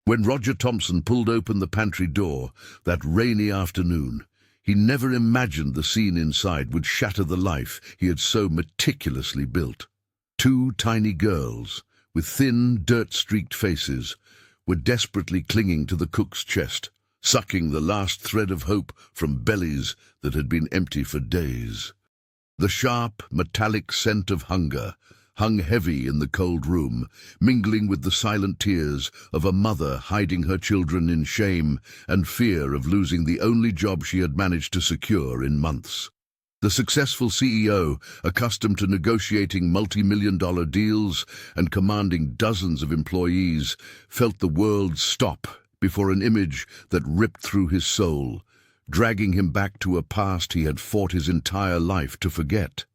When Roger Thompson pulled open the pantry door that rainy afternoon, he never imagined the scene inside would shatter the life he had so meticulously built. Two tiny girls, with thin, dirt-streaked faces, were desperately clinging to the cook's chest, sucking the last thread of hope from bellies that had been empty for days. The sharp, metallic scent of hunger hung heavy in the cold room, mingling with the silent tears of a mother hiding her children in shame and fear of losing the only job she had managed to secure in months. The successful CEO, accustomed to negotiating multi-million-dollar deals and commanding dozens of employees, felt the world stop before an image that ripped through his soul, dragging him back to a past he had fought his entire life to forget.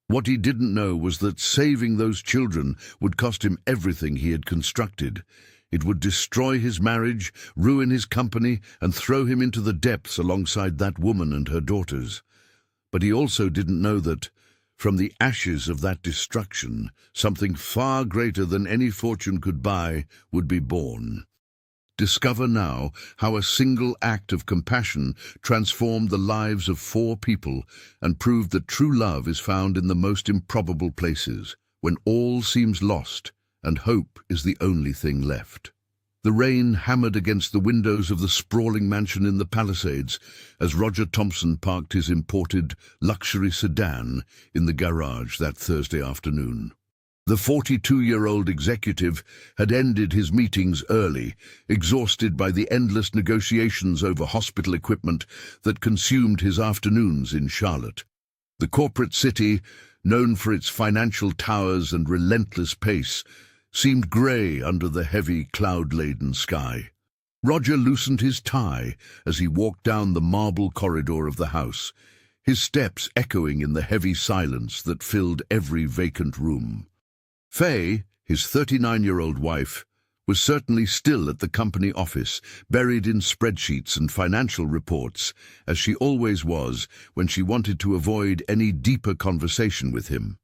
What he didn't know was that saving those children would cost him everything he had constructed. It would destroy his marriage, ruin his company, and throw him into the depths alongside that woman and her daughters. But he also didn't know that, from the ashes of that destruction, something far greater than any fortune could buy would be born. Discover now how a single act of compassion transformed the lives of 4 people and proved that true love is found in the most improbable places, when all seems lost and hope is the only thing left. The rain hammered against the windows of the sprawling mansion in the Palisades as Roger Thompson parked his imported luxury sedan in the garage that Thursday afternoon. The 42-year-old executive had ended his meetings early, exhausted by the endless negotiations over hospital equipment that consumed his afternoons in Charlotte. The corporate city, known for its financial towers and relentless pace, seemed grey under the heavy, cloud-laden sky. Roger loosened his tie as he walked down the marble corridor of the house, his steps echoing in the heavy silence that filled every vacant room. Faye, his 39-year-old wife, was certainly still at the company office, buried in spreadsheets and financial reports, as she always was when she wanted to avoid any deeper conversation with him.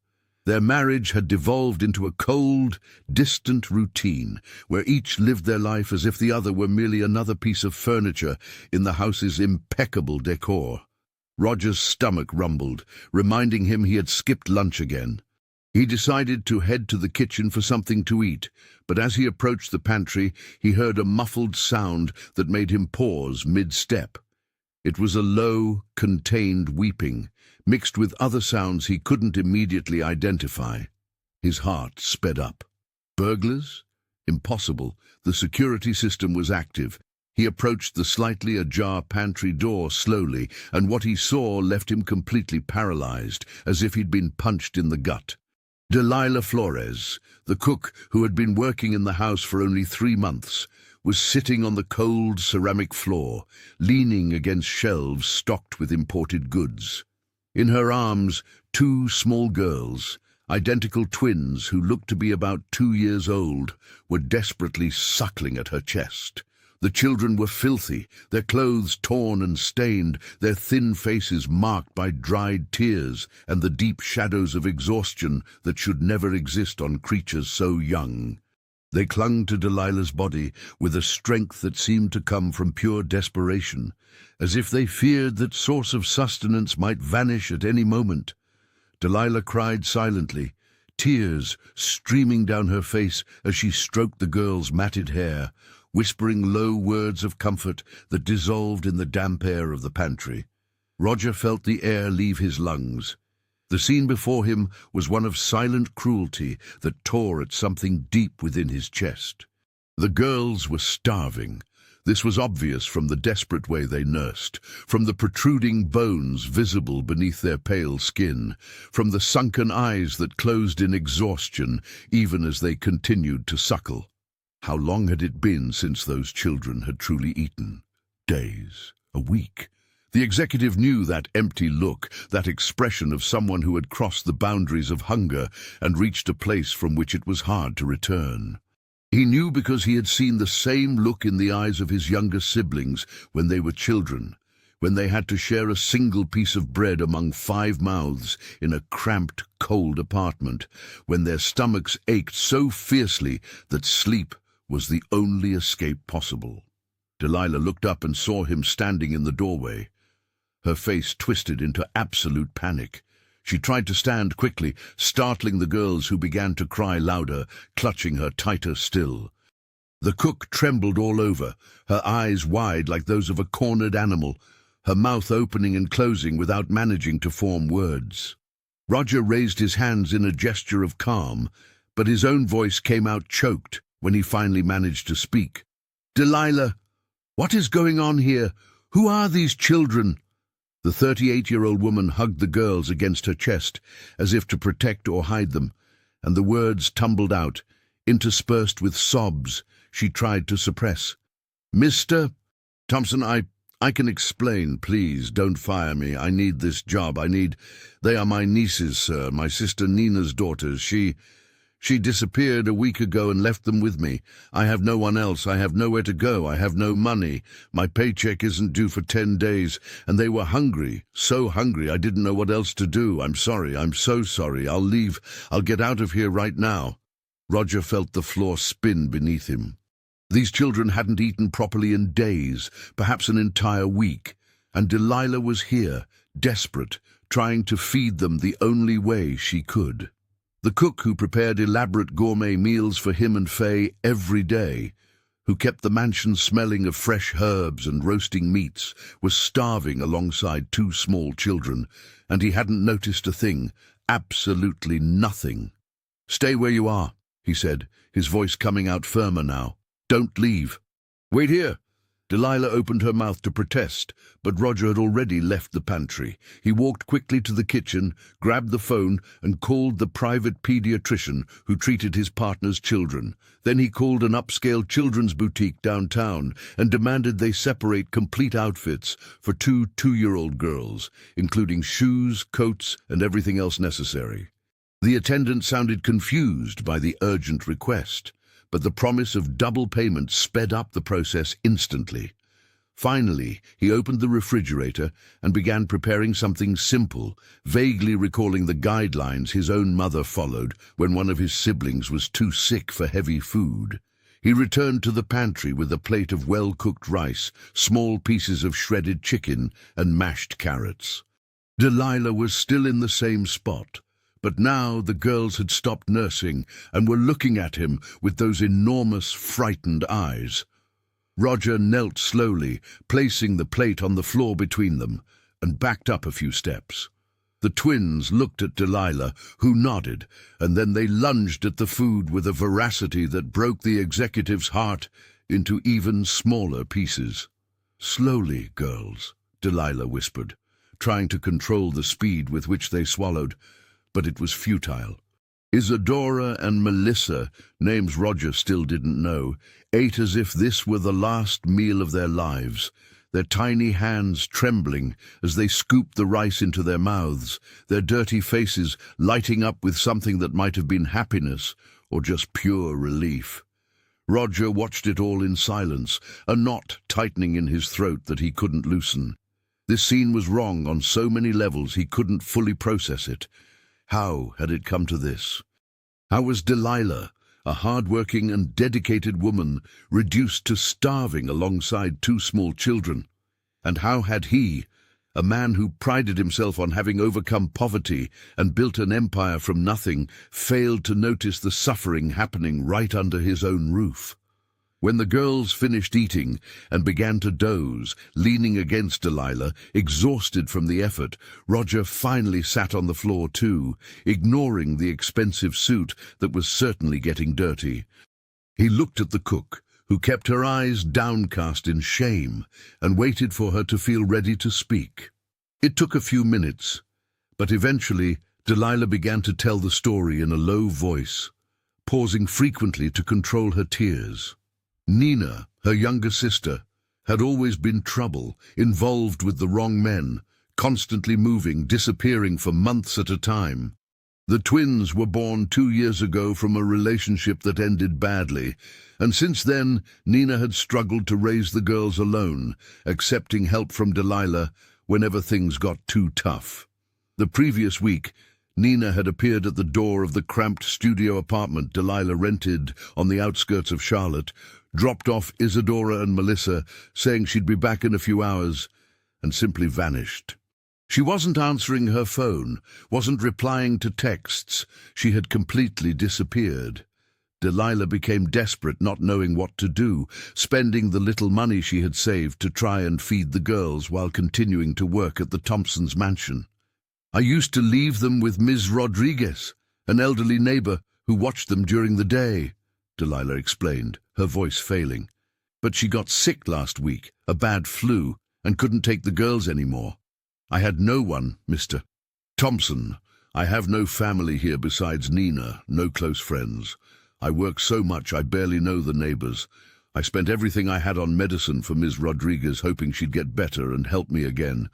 Their marriage had devolved into a cold, distant routine, where each lived their life as if the other were merely another piece of furniture in the house's impeccable decor. Roger's stomach rumbled, reminding him he had skipped lunch again. He decided to head to the kitchen for something to eat, but as he approached the pantry, he heard a muffled sound that made him pause mid-step. It was a low, contained weeping, mixed with other sounds he couldn't immediately identify. His heart sped up. Burglars? Impossible. The security system was active. He approached the slightly ajar pantry door slowly, and what he saw left him completely paralyzed, as if he'd been punched in the gut. Delilah Flores, the cook who had been working in the house for only 3 months, was sitting on the cold ceramic floor, leaning against shelves stocked with imported goods. In her arms, 2 small girls, identical twins who looked to be about 2 years old, were desperately suckling at her chest. The children were filthy, their clothes torn and stained, their thin faces marked by dried tears and the deep shadows of exhaustion that should never exist on creatures so young. They clung to Delilah's body with a strength that seemed to come from pure desperation, as if they feared that source of sustenance might vanish at any moment. Delilah cried silently, tears streaming down her face as she stroked the girl's matted hair, whispering low words of comfort that dissolved in the damp air of the pantry. Roger felt the air leave his lungs. The scene before him was one of silent cruelty that tore at something deep within his chest. The girls were starving. This was obvious from the desperate way they nursed, from the protruding bones visible beneath their pale skin, from the sunken eyes that closed in exhaustion even as they continued to suckle. How long had it been since those children had truly eaten? Days? A week? The executive knew that empty look, that expression of someone who had crossed the boundaries of hunger and reached a place from which it was hard to return. He knew because he had seen the same look in the eyes of his younger siblings when they were children, when they had to share a single piece of bread among 5 mouths in a cramped, cold apartment, when their stomachs ached so fiercely that sleep was the only escape possible. Delilah looked up and saw him standing in the doorway. Her face twisted into absolute panic. She tried to stand quickly, startling the girls who began to cry louder, clutching her tighter still. The cook trembled all over, her eyes wide like those of a cornered animal, her mouth opening and closing without managing to form words. Roger raised his hands in a gesture of calm, but his own voice came out choked when he finally managed to speak. "Delilah, what is going on here? Who are these children?" The 38-year-old woman hugged the girls against her chest, as if to protect or hide them, and the words tumbled out, interspersed with sobs she tried to suppress. "Mr. Thompson, I can explain. Please, don't fire me. I need this job. They are my nieces, sir, my sister Nina's daughters. She disappeared a week ago and left them with me. I have no one else. I have nowhere to go. I have no money. My paycheck isn't due for 10 days, and they were hungry, so hungry I didn't know what else to do. I'm sorry. I'm so sorry. I'll leave. I'll get out of here right now." Roger felt the floor spin beneath him. These children hadn't eaten properly in days, perhaps an entire week, and Delilah was here, desperate, trying to feed them the only way she could. The cook who prepared elaborate gourmet meals for him and Faye every day, who kept the mansion smelling of fresh herbs and roasting meats, was starving alongside 2 small children, and he hadn't noticed a thing, absolutely nothing. "Stay where you are," he said, his voice coming out firmer now. "Don't leave." "Wait here." Delilah opened her mouth to protest, but Roger had already left the pantry. He walked quickly to the kitchen, grabbed the phone, and called the private pediatrician who treated his partner's children. Then he called an upscale children's boutique downtown and demanded they separate complete outfits for 2 two-year-old girls, including shoes, coats, and everything else necessary. The attendant sounded confused by the urgent request, but the promise of double payment sped up the process instantly. Finally, he opened the refrigerator and began preparing something simple, vaguely recalling the guidelines his own mother followed when one of his siblings was too sick for heavy food. He returned to the pantry with a plate of well-cooked rice, small pieces of shredded chicken, and mashed carrots. Delilah was still in the same spot, but now the girls had stopped nursing and were looking at him with those enormous, frightened eyes. Roger knelt slowly, placing the plate on the floor between them, and backed up a few steps. The twins looked at Delilah, who nodded, and then they lunged at the food with a voracity that broke the executive's heart into even smaller pieces. "Slowly, girls," Delilah whispered, trying to control the speed with which they swallowed, but it was futile. Isadora and Melissa, names Roger still didn't know, ate as if this were the last meal of their lives, their tiny hands trembling as they scooped the rice into their mouths, their dirty faces lighting up with something that might have been happiness or just pure relief. Roger watched it all in silence, a knot tightening in his throat that he couldn't loosen. This scene was wrong on so many levels he couldn't fully process it. How had it come to this? How was Delilah, a hard-working and dedicated woman, reduced to starving alongside 2 small children? And how had he, a man who prided himself on having overcome poverty and built an empire from nothing, failed to notice the suffering happening right under his own roof? When the girls finished eating and began to doze, leaning against Delilah, exhausted from the effort, Roger finally sat on the floor too, ignoring the expensive suit that was certainly getting dirty. He looked at the cook, who kept her eyes downcast in shame, and waited for her to feel ready to speak. It took a few minutes, but eventually Delilah began to tell the story in a low voice, pausing frequently to control her tears. Nina, her younger sister, had always been trouble, involved with the wrong men, constantly moving, disappearing for months at a time. The twins were born 2 years ago from a relationship that ended badly, and since then Nina had struggled to raise the girls alone, accepting help from Delilah whenever things got too tough. The previous week, Nina had appeared at the door of the cramped studio apartment Delilah rented on the outskirts of Charlotte, dropped off Isadora and Melissa, saying she'd be back in a few hours, and simply vanished. She wasn't answering her phone, wasn't replying to texts. She had completely disappeared. Delilah became desperate, not knowing what to do, spending the little money she had saved to try and feed the girls while continuing to work at the Thompsons' mansion. "I used to leave them with Ms. Rodriguez, an elderly neighbor who watched them during the day," Delilah explained, her voice failing. "But she got sick last week, a bad flu, and couldn't take the girls anymore. I had no one, Mr. Thompson. I have no family here besides Nina, no close friends. I work so much I barely know the neighbors. I spent everything I had on medicine for Ms. Rodriguez, hoping she'd get better and help me again.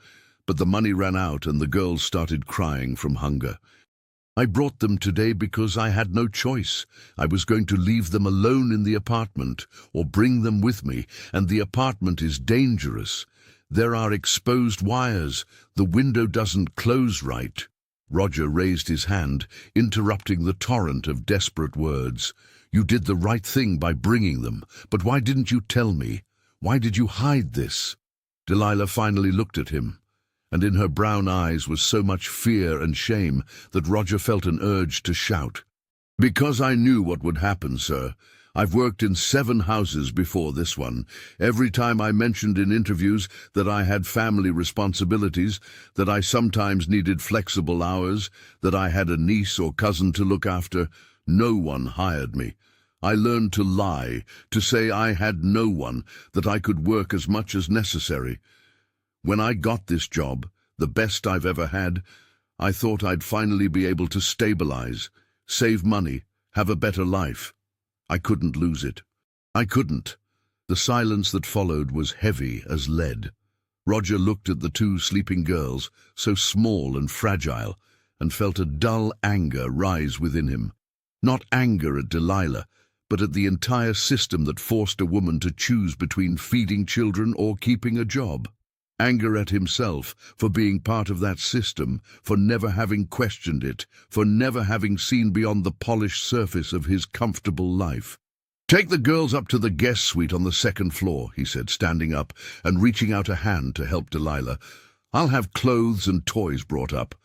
But the money ran out and the girls started crying from hunger. I brought them today because I had no choice. I was going to leave them alone in the apartment or bring them with me, and the apartment is dangerous. There are exposed wires. The window doesn't close right." Roger raised his hand, interrupting the torrent of desperate words. "You did the right thing by bringing them, but why didn't you tell me? Why did you hide this?" Delilah finally looked at him, and in her brown eyes was so much fear and shame that Roger felt an urge to shout. "Because I knew what would happen, sir. I've worked in 7 houses before this one. Every time I mentioned in interviews that I had family responsibilities, that I sometimes needed flexible hours, that I had a niece or cousin to look after, no one hired me. I learned to lie, to say I had no one, that I could work as much as necessary. When I got this job, the best I've ever had, I thought I'd finally be able to stabilize, save money, have a better life. I couldn't lose it. I couldn't." The silence that followed was heavy as lead. Roger looked at the 2 sleeping girls, so small and fragile, and felt a dull anger rise within him. Not anger at Delilah, but at the entire system that forced a woman to choose between feeding children or keeping a job. Anger at himself for being part of that system, for never having questioned it, for never having seen beyond the polished surface of his comfortable life. "Take the girls up to the guest suite on the 2nd floor," he said, standing up and reaching out a hand to help Delilah. "I'll have clothes and toys brought up.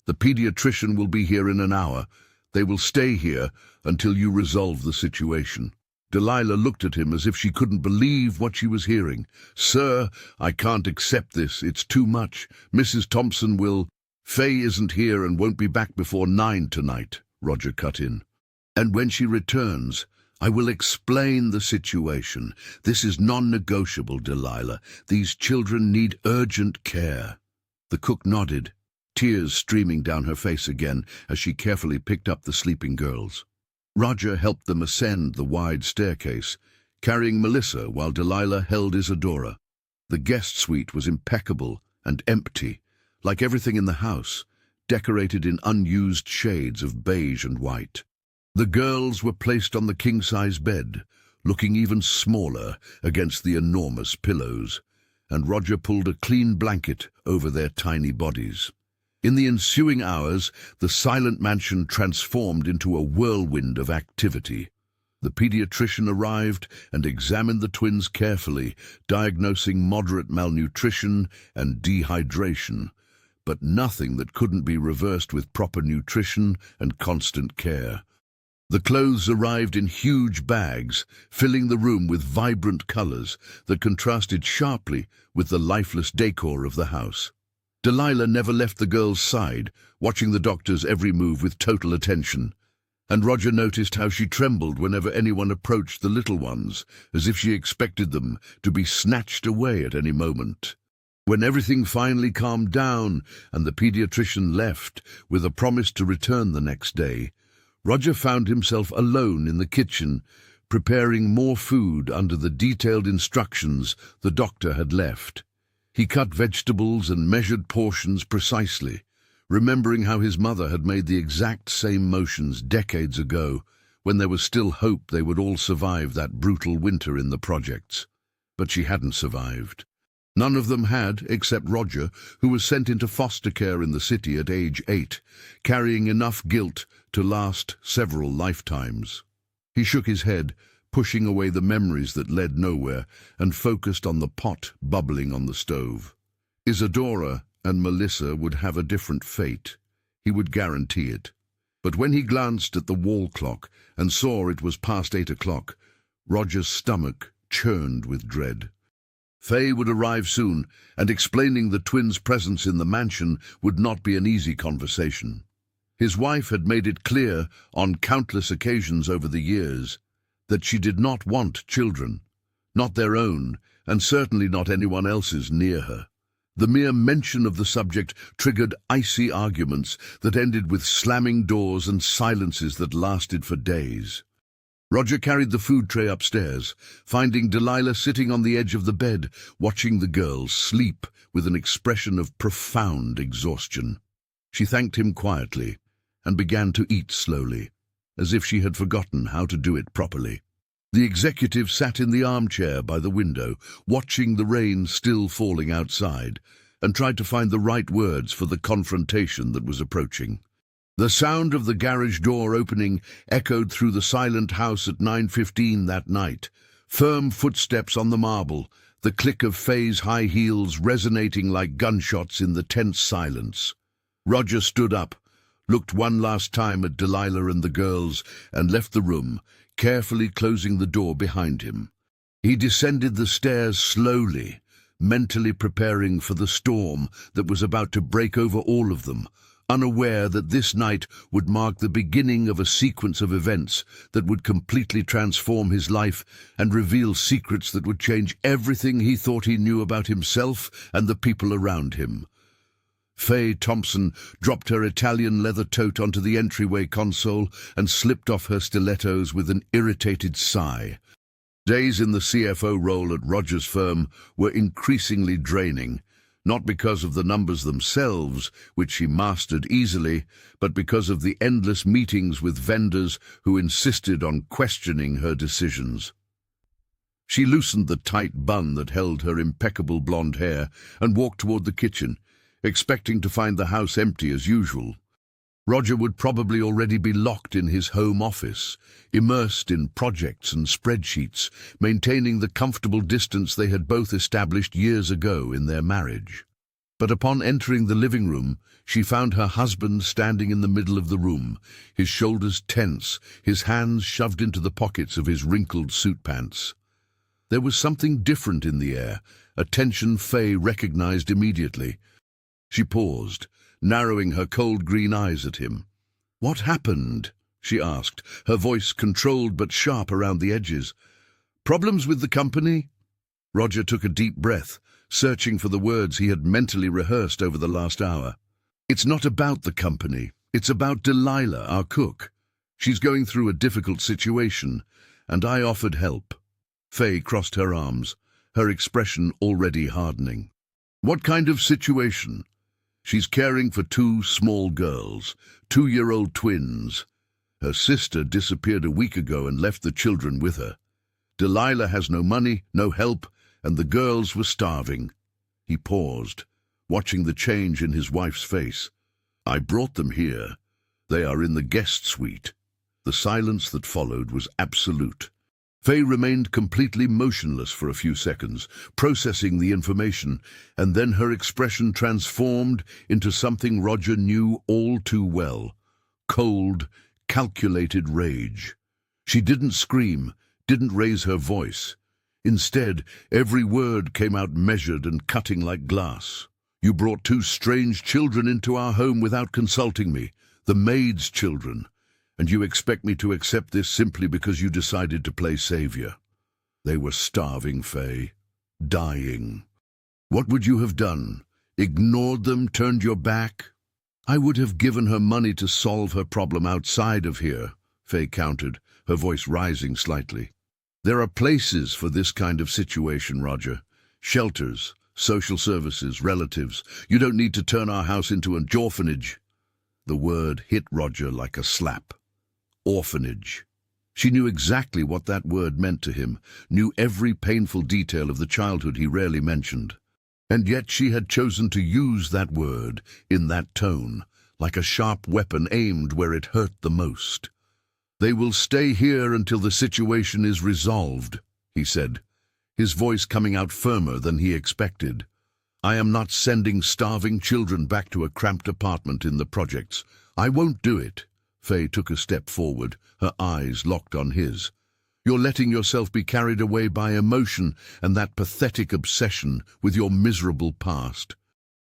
The pediatrician will be here in an hour. They will stay here until you resolve the situation." Delilah looked at him as if she couldn't believe what she was hearing. "Sir, I can't accept this. It's too much. Mrs. Thompson will—" "Faye isn't here and won't be back before 9 tonight," Roger cut in. "And when she returns, I will explain the situation. This is non-negotiable, Delilah. These children need urgent care." The cook nodded, tears streaming down her face again as she carefully picked up the sleeping girls. Roger helped them ascend the wide staircase, carrying Melissa while Delilah held Isadora. The guest suite was impeccable and empty, like everything in the house, decorated in unused shades of beige and white. The girls were placed on the king-size bed, looking even smaller against the enormous pillows, and Roger pulled a clean blanket over their tiny bodies. In the ensuing hours, the silent mansion transformed into a whirlwind of activity. The pediatrician arrived and examined the twins carefully, diagnosing moderate malnutrition and dehydration, but nothing that couldn't be reversed with proper nutrition and constant care. The clothes arrived in huge bags, filling the room with vibrant colors that contrasted sharply with the lifeless decor of the house. Delilah never left the girl's side, watching the doctor's every move with total attention, and Roger noticed how she trembled whenever anyone approached the little ones, as if she expected them to be snatched away at any moment. When everything finally calmed down and the pediatrician left with a promise to return the next day, Roger found himself alone in the kitchen, preparing more food under the detailed instructions the doctor had left. He cut vegetables and measured portions precisely, remembering how his mother had made the exact same motions decades ago, when there was still hope they would all survive that brutal winter in the projects. But she hadn't survived. None of them had, except Roger, who was sent into foster care in the city at age 8, carrying enough guilt to last several lifetimes. He shook his head, pushing away the memories that led nowhere, and focused on the pot bubbling on the stove. Isadora and Melissa would have a different fate. He would guarantee it. But when he glanced at the wall clock and saw it was past 8 o'clock, Roger's stomach churned with dread. Faye would arrive soon, and explaining the twins' presence in the mansion would not be an easy conversation. His wife had made it clear on countless occasions over the years that she did not want children, not their own, and certainly not anyone else's near her. The mere mention of the subject triggered icy arguments that ended with slamming doors and silences that lasted for days. Roger carried the food tray upstairs, finding Delilah sitting on the edge of the bed, watching the girls sleep with an expression of profound exhaustion. She thanked him quietly and began to eat slowly, as if she had forgotten how to do it properly. The executive sat in the armchair by the window, watching the rain still falling outside, and tried to find the right words for the confrontation that was approaching. The sound of the garage door opening echoed through the silent house at 9:15 that night. Firm footsteps on the marble, the click of Faye's high heels resonating like gunshots in the tense silence. Roger stood up, looked one last time at Delilah and the girls, and left the room, carefully closing the door behind him. He descended the stairs slowly, mentally preparing for the storm that was about to break over all of them, unaware that this night would mark the beginning of a sequence of events that would completely transform his life and reveal secrets that would change everything he thought he knew about himself and the people around him. Faye Thompson dropped her Italian leather tote onto the entryway console and slipped off her stilettos with an irritated sigh. Days in the CFO role at Roger's firm were increasingly draining, not because of the numbers themselves, which she mastered easily, but because of the endless meetings with vendors who insisted on questioning her decisions. She loosened the tight bun that held her impeccable blonde hair and walked toward the kitchen, expecting to find the house empty as usual. Roger would probably already be locked in his home office, immersed in projects and spreadsheets, maintaining the comfortable distance they had both established years ago in their marriage. But upon entering the living room, she found her husband standing in the middle of the room, his shoulders tense, his hands shoved into the pockets of his wrinkled suit pants. There was something different in the air, a tension Faye recognized immediately. She paused, narrowing her cold green eyes at him. "What happened?" she asked, her voice controlled but sharp around the edges. "Problems with the company?" Roger took a deep breath, searching for the words he had mentally rehearsed over the last hour. "It's not about the company. It's about Delilah, our cook. She's going through a difficult situation, and I offered help." Faye crossed her arms, her expression already hardening. "What kind of situation?" "She's caring for 2 small girls, 2-year-old twins. Her sister disappeared a week ago and left the children with her. Delilah has no money, no help, and the girls were starving." He paused, watching the change in his wife's face. "I brought them here. They are in the guest suite." The silence that followed was absolute. Faye remained completely motionless for a few seconds, processing the information, and then her expression transformed into something Roger knew all too well: cold, calculated rage. She didn't scream, didn't raise her voice. Instead, every word came out measured and cutting like glass. "You brought 2 strange children into our home without consulting me, the maid's children. And you expect me to accept this simply because you decided to play savior. They were starving, Faye. Dying. What would you have done? Ignored them, turned your back?" "I would have given her money to solve her problem outside of here," Faye countered, her voice rising slightly. "There are places for this kind of situation, Roger. Shelters, social services, relatives. You don't need to turn our house into an orphanage." The word hit Roger like a slap. Orphanage. She knew exactly what that word meant to him, knew every painful detail of the childhood he rarely mentioned. And yet she had chosen to use that word in that tone, like a sharp weapon aimed where it hurt the most. "They will stay here until the situation is resolved," he said, his voice coming out firmer than he expected. "I am not sending starving children back to a cramped apartment in the projects. I won't do it." Faye took a step forward, her eyes locked on his. "You're letting yourself be carried away by emotion and that pathetic obsession with your miserable past.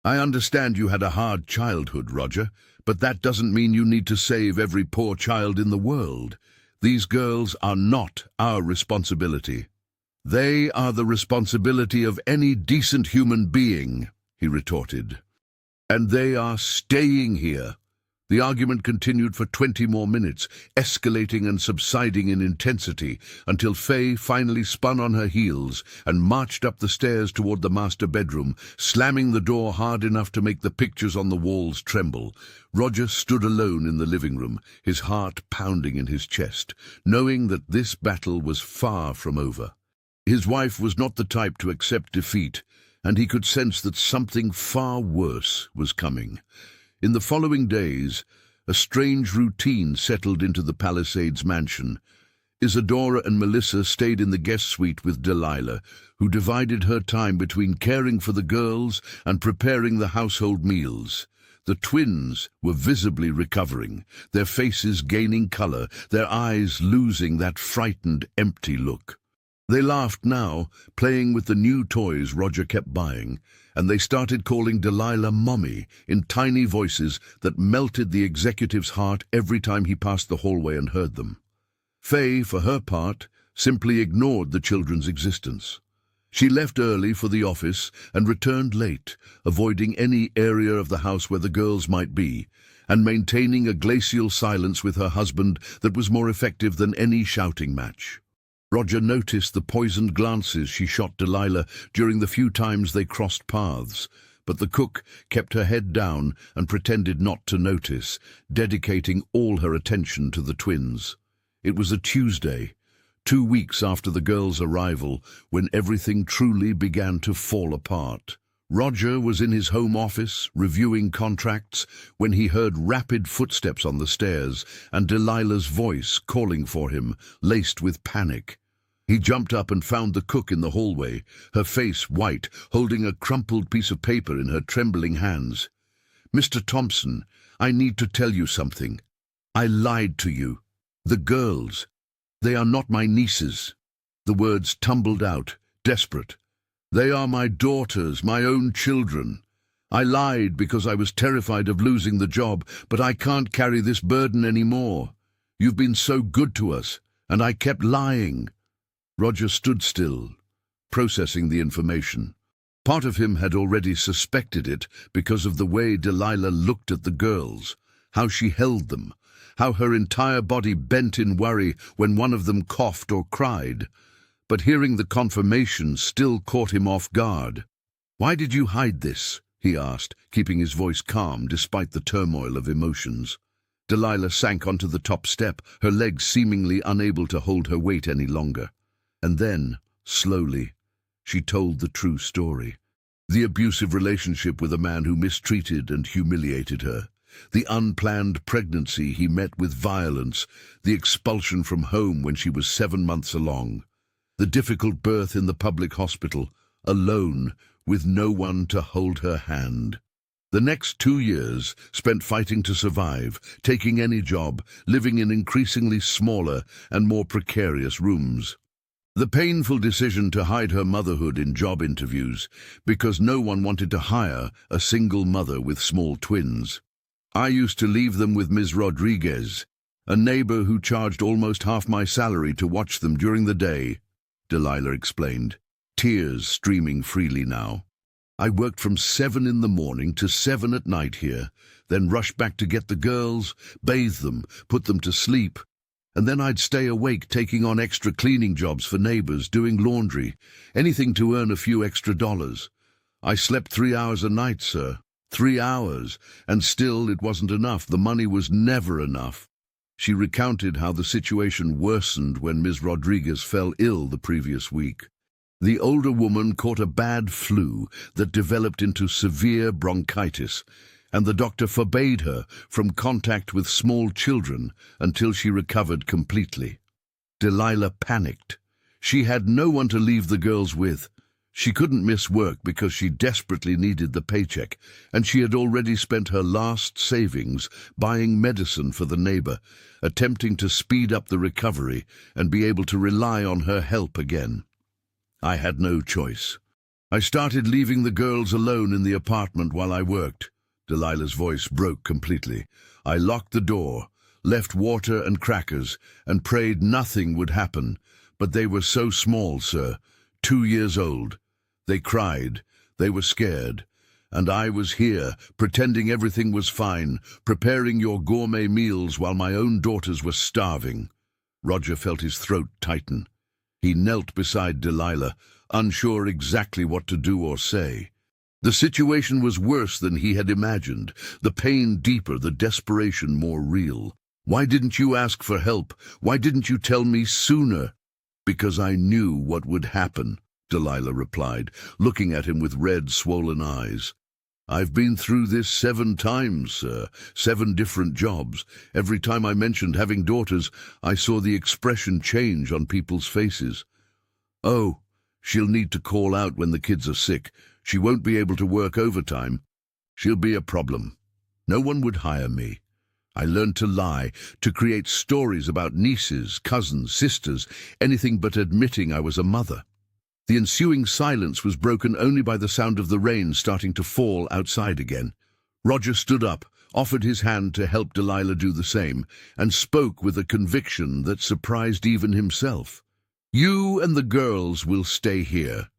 I understand you had a hard childhood, Roger, but that doesn't mean you need to save every poor child in the world. These girls are not our responsibility." "They are the responsibility of any decent human being," he retorted. "And they are staying here." The argument continued for 20 more minutes, escalating and subsiding in intensity, until Faye finally spun on her heels and marched up the stairs toward the master bedroom, slamming the door hard enough to make the pictures on the walls tremble. Roger stood alone in the living room, his heart pounding in his chest, knowing that this battle was far from over. His wife was not the type to accept defeat, and he could sense that something far worse was coming. In the following days, a strange routine settled into the Palisades mansion. Isadora and Melissa stayed in the guest suite with Delilah, who divided her time between caring for the girls and preparing the household meals. The twins were visibly recovering, their faces gaining color, their eyes losing that frightened, empty look. They laughed now, playing with the new toys Roger kept buying, and they started calling Delilah Mommy in tiny voices that melted the executive's heart every time he passed the hallway and heard them. Faye, for her part, simply ignored the children's existence. She left early for the office and returned late, avoiding any area of the house where the girls might be, and maintaining a glacial silence with her husband that was more effective than any shouting match. Roger noticed the poisoned glances she shot Delilah during the few times they crossed paths, but the cook kept her head down and pretended not to notice, dedicating all her attention to the twins. It was a Tuesday, 2 weeks after the girls' arrival, when everything truly began to fall apart. Roger was in his home office, reviewing contracts, when he heard rapid footsteps on the stairs and Delilah's voice calling for him, laced with panic. He jumped up and found the cook in the hallway, her face white, holding a crumpled piece of paper in her trembling hands. "Mr. Thompson, I need to tell you something. I lied to you. The girls, they are not my nieces." The words tumbled out, desperate. "They are my daughters, my own children. I lied because I was terrified of losing the job, but I can't carry this burden anymore. You've been so good to us, and I kept lying." Roger stood still, processing the information. Part of him had already suspected it because of the way Delilah looked at the girls, how she held them, how her entire body bent in worry when one of them coughed or cried. But hearing the confirmation still caught him off guard. "Why did you hide this?" he asked, keeping his voice calm despite the turmoil of emotions. Delilah sank onto the top step, her legs seemingly unable to hold her weight any longer. And then, slowly, she told the true story. The abusive relationship with a man who mistreated and humiliated her. The unplanned pregnancy he met with violence. The expulsion from home when she was 7 months along. The difficult birth in the public hospital, alone, with no one to hold her hand. The next 2 years spent fighting to survive, taking any job, living in increasingly smaller and more precarious rooms. The painful decision to hide her motherhood in job interviews because no one wanted to hire a single mother with small twins. "I used to leave them with Ms. Rodriguez, a neighbor who charged almost half my salary to watch them during the day," Delilah explained, tears streaming freely now. "I worked from 7 in the morning to 7 at night here, then rushed back to get the girls, bathe them, put them to sleep, and then I'd stay awake taking on extra cleaning jobs for neighbors, doing laundry, anything to earn a few extra dollars. I slept 3 hours a night, sir. 3 hours, and still it wasn't enough. The money was never enough." She recounted how the situation worsened when Ms. Rodriguez fell ill the previous week. The older woman caught a bad flu that developed into severe bronchitis, and the doctor forbade her from contact with small children until she recovered completely. Delilah panicked. She had no one to leave the girls with. She couldn't miss work because she desperately needed the paycheck, and she had already spent her last savings buying medicine for the neighbor, attempting to speed up the recovery and be able to rely on her help again. I had no choice. I started leaving the girls alone in the apartment while I worked. Delilah's voice broke completely. I locked the door, left water and crackers, and prayed nothing would happen. But they were so small, sir, 2 years old. They cried, they were scared. And I was here, pretending everything was fine, preparing your gourmet meals while my own daughters were starving. Roger felt his throat tighten. He knelt beside Delilah, unsure exactly what to do or say. The situation was worse than he had imagined, the pain deeper, the desperation more real. Why didn't you ask for help? Why didn't you tell me sooner? Because I knew what would happen, Delilah replied, looking at him with red, swollen eyes. I've been through this 7 times, sir, 7 different jobs. Every time I mentioned having daughters, I saw the expression change on people's faces. Oh, she'll need to call out when the kids are sick. She won't be able to work overtime. She'll be a problem. No one would hire me. I learned to lie, to create stories about nieces, cousins, sisters, anything but admitting I was a mother. The ensuing silence was broken only by the sound of the rain starting to fall outside again. Roger stood up, offered his hand to help Delilah do the same, and spoke with a conviction that surprised even himself. You and the girls will stay here,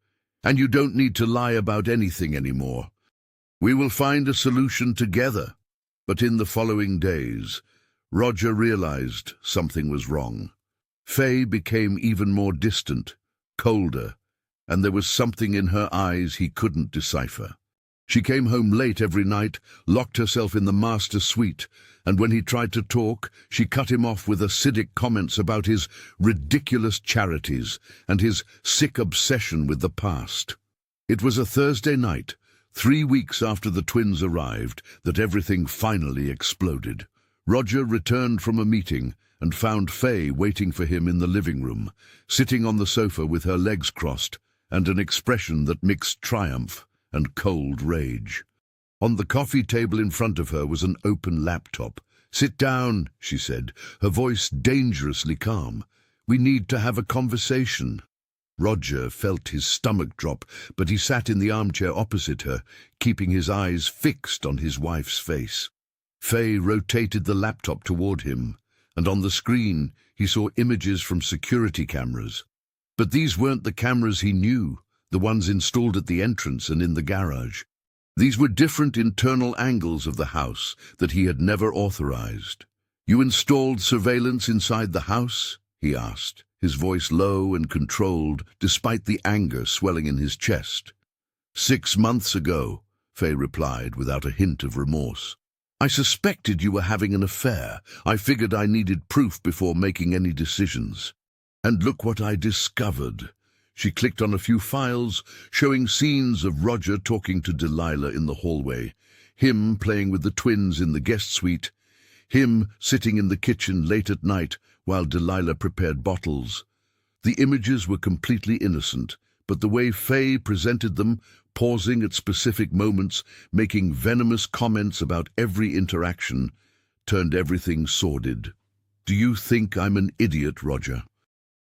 and you don't need to lie about anything anymore. We will find a solution together. But in the following days, Roger realized something was wrong. Faye became even more distant, colder, and there was something in her eyes he couldn't decipher. She came home late every night, locked herself in the master suite, and when he tried to talk, she cut him off with acidic comments about his ridiculous charities and his sick obsession with the past. It was a Thursday night, 3 weeks after the twins arrived, that everything finally exploded. Roger returned from a meeting and found Faye waiting for him in the living room, sitting on the sofa with her legs crossed, and an expression that mixed triumph and cold rage. On the coffee table in front of her was an open laptop. "Sit down," she said, her voice dangerously calm. "We need to have a conversation." Roger felt his stomach drop, but he sat in the armchair opposite her, keeping his eyes fixed on his wife's face. Faye rotated the laptop toward him, and on the screen he saw images from security cameras. But these weren't the cameras he knew, the ones installed at the entrance and in the garage. These were different internal angles of the house that he had never authorized. "You installed surveillance inside the house?" he asked, his voice low and controlled despite the anger swelling in his chest. "6 months ago," Faye replied without a hint of remorse. "I suspected you were having an affair. I figured I needed proof before making any decisions. And look what I discovered." She clicked on a few files, showing scenes of Roger talking to Delilah in the hallway, him playing with the twins in the guest suite, him sitting in the kitchen late at night while Delilah prepared bottles. The images were completely innocent, but the way Faye presented them, pausing at specific moments, making venomous comments about every interaction, turned everything sordid. "Do you think I'm an idiot, Roger?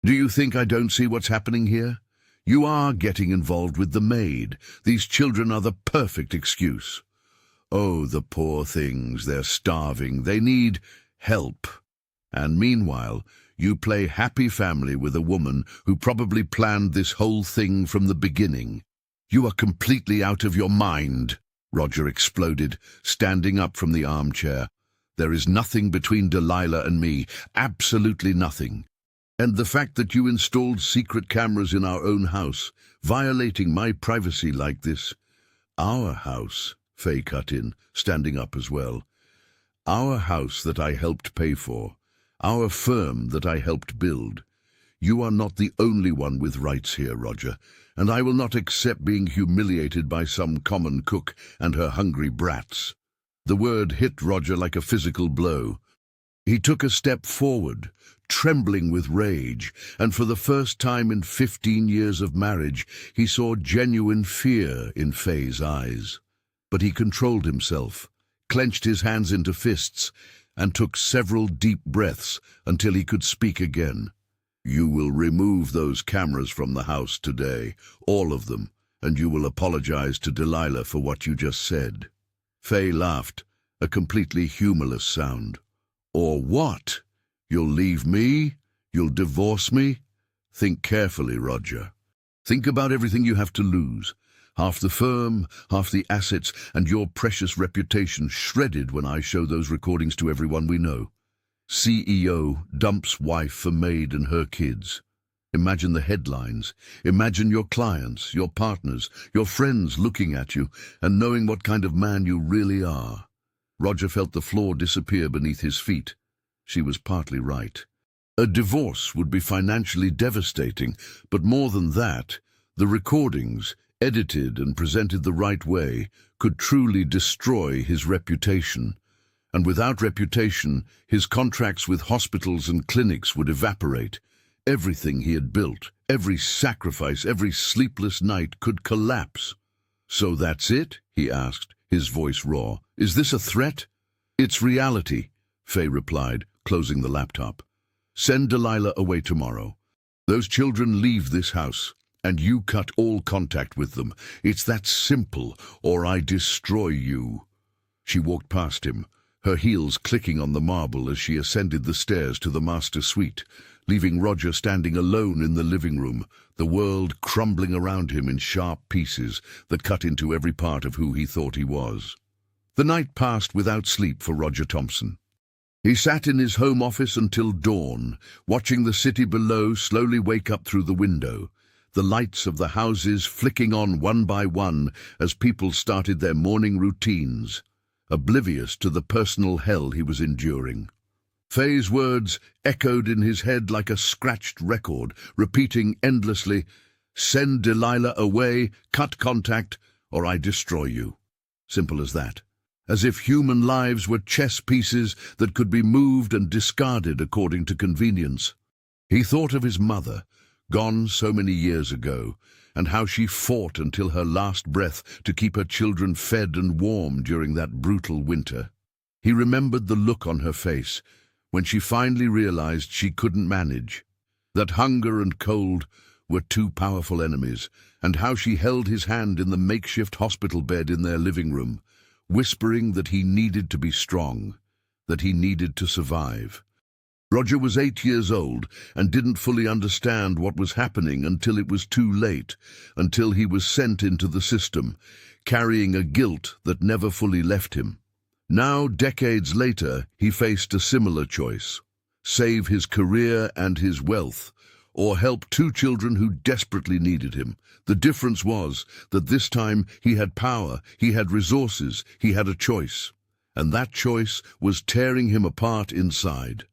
Do you think I don't see what's happening here? You are getting involved with the maid. These children are the perfect excuse. Oh, the poor things, they're starving. They need help. And meanwhile, you play happy family with a woman who probably planned this whole thing from the beginning. You are completely out of your mind," Roger exploded, standing up from the armchair. "There is nothing between Delilah and me, absolutely nothing. And the fact that you installed secret cameras in our own house, violating my privacy like this—" "Our house," Faye cut in, standing up as well. "Our house that I helped pay for. Our firm that I helped build. You are not the only one with rights here, Roger, and I will not accept being humiliated by some common cook and her hungry brats." The word hit Roger like a physical blow. He took a step forward, trembling with rage, and for the first time in 15 years of marriage, he saw genuine fear in Faye's eyes. But he controlled himself, clenched his hands into fists, and took several deep breaths until he could speak again. "You will remove those cameras from the house today, all of them, and you will apologize to Delilah for what you just said." Faye laughed, a completely humorless sound. "Or what? You'll leave me? You'll divorce me? Think carefully, Roger. Think about everything you have to lose. Half the firm, half the assets, and your precious reputation shredded when I show those recordings to everyone we know. CEO dumps wife for maid and her kids. Imagine the headlines. Imagine your clients, your partners, your friends looking at you and knowing what kind of man you really are." Roger felt the floor disappear beneath his feet. She was partly right. A divorce would be financially devastating, but more than that, the recordings, edited and presented the right way, could truly destroy his reputation. And without reputation, his contracts with hospitals and clinics would evaporate. Everything he had built, every sacrifice, every sleepless night could collapse. "So that's it?" he asked, his voice raw. "Is this a threat?" "It's reality," Faye replied, closing the laptop. "Send Delilah away tomorrow. Those children leave this house, and you cut all contact with them. It's that simple, or I destroy you." She walked past him, her heels clicking on the marble as she ascended the stairs to the master suite, leaving Roger standing alone in the living room, the world crumbling around him in sharp pieces that cut into every part of who he thought he was. The night passed without sleep for Roger Thompson. He sat in his home office until dawn, watching the city below slowly wake up through the window, the lights of the houses flicking on one by one as people started their morning routines, oblivious to the personal hell he was enduring. Faye's words echoed in his head like a scratched record, repeating endlessly, "Send Delilah away, cut contact, or I destroy you." Simple as that. As if human lives were chess pieces that could be moved and discarded according to convenience. He thought of his mother, gone so many years ago, and how she fought until her last breath to keep her children fed and warm during that brutal winter. He remembered the look on her face when she finally realized she couldn't manage, that hunger and cold were two powerful enemies, and how she held his hand in the makeshift hospital bed in their living room, whispering that he needed to be strong, that he needed to survive. Roger was 8 years old and didn't fully understand what was happening until it was too late, until he was sent into the system, carrying a guilt that never fully left him. Now, decades later, he faced a similar choice: save his career and his wealth, or help 2 children who desperately needed him. The difference was that this time he had power, he had resources, he had a choice. And that choice was tearing him apart inside.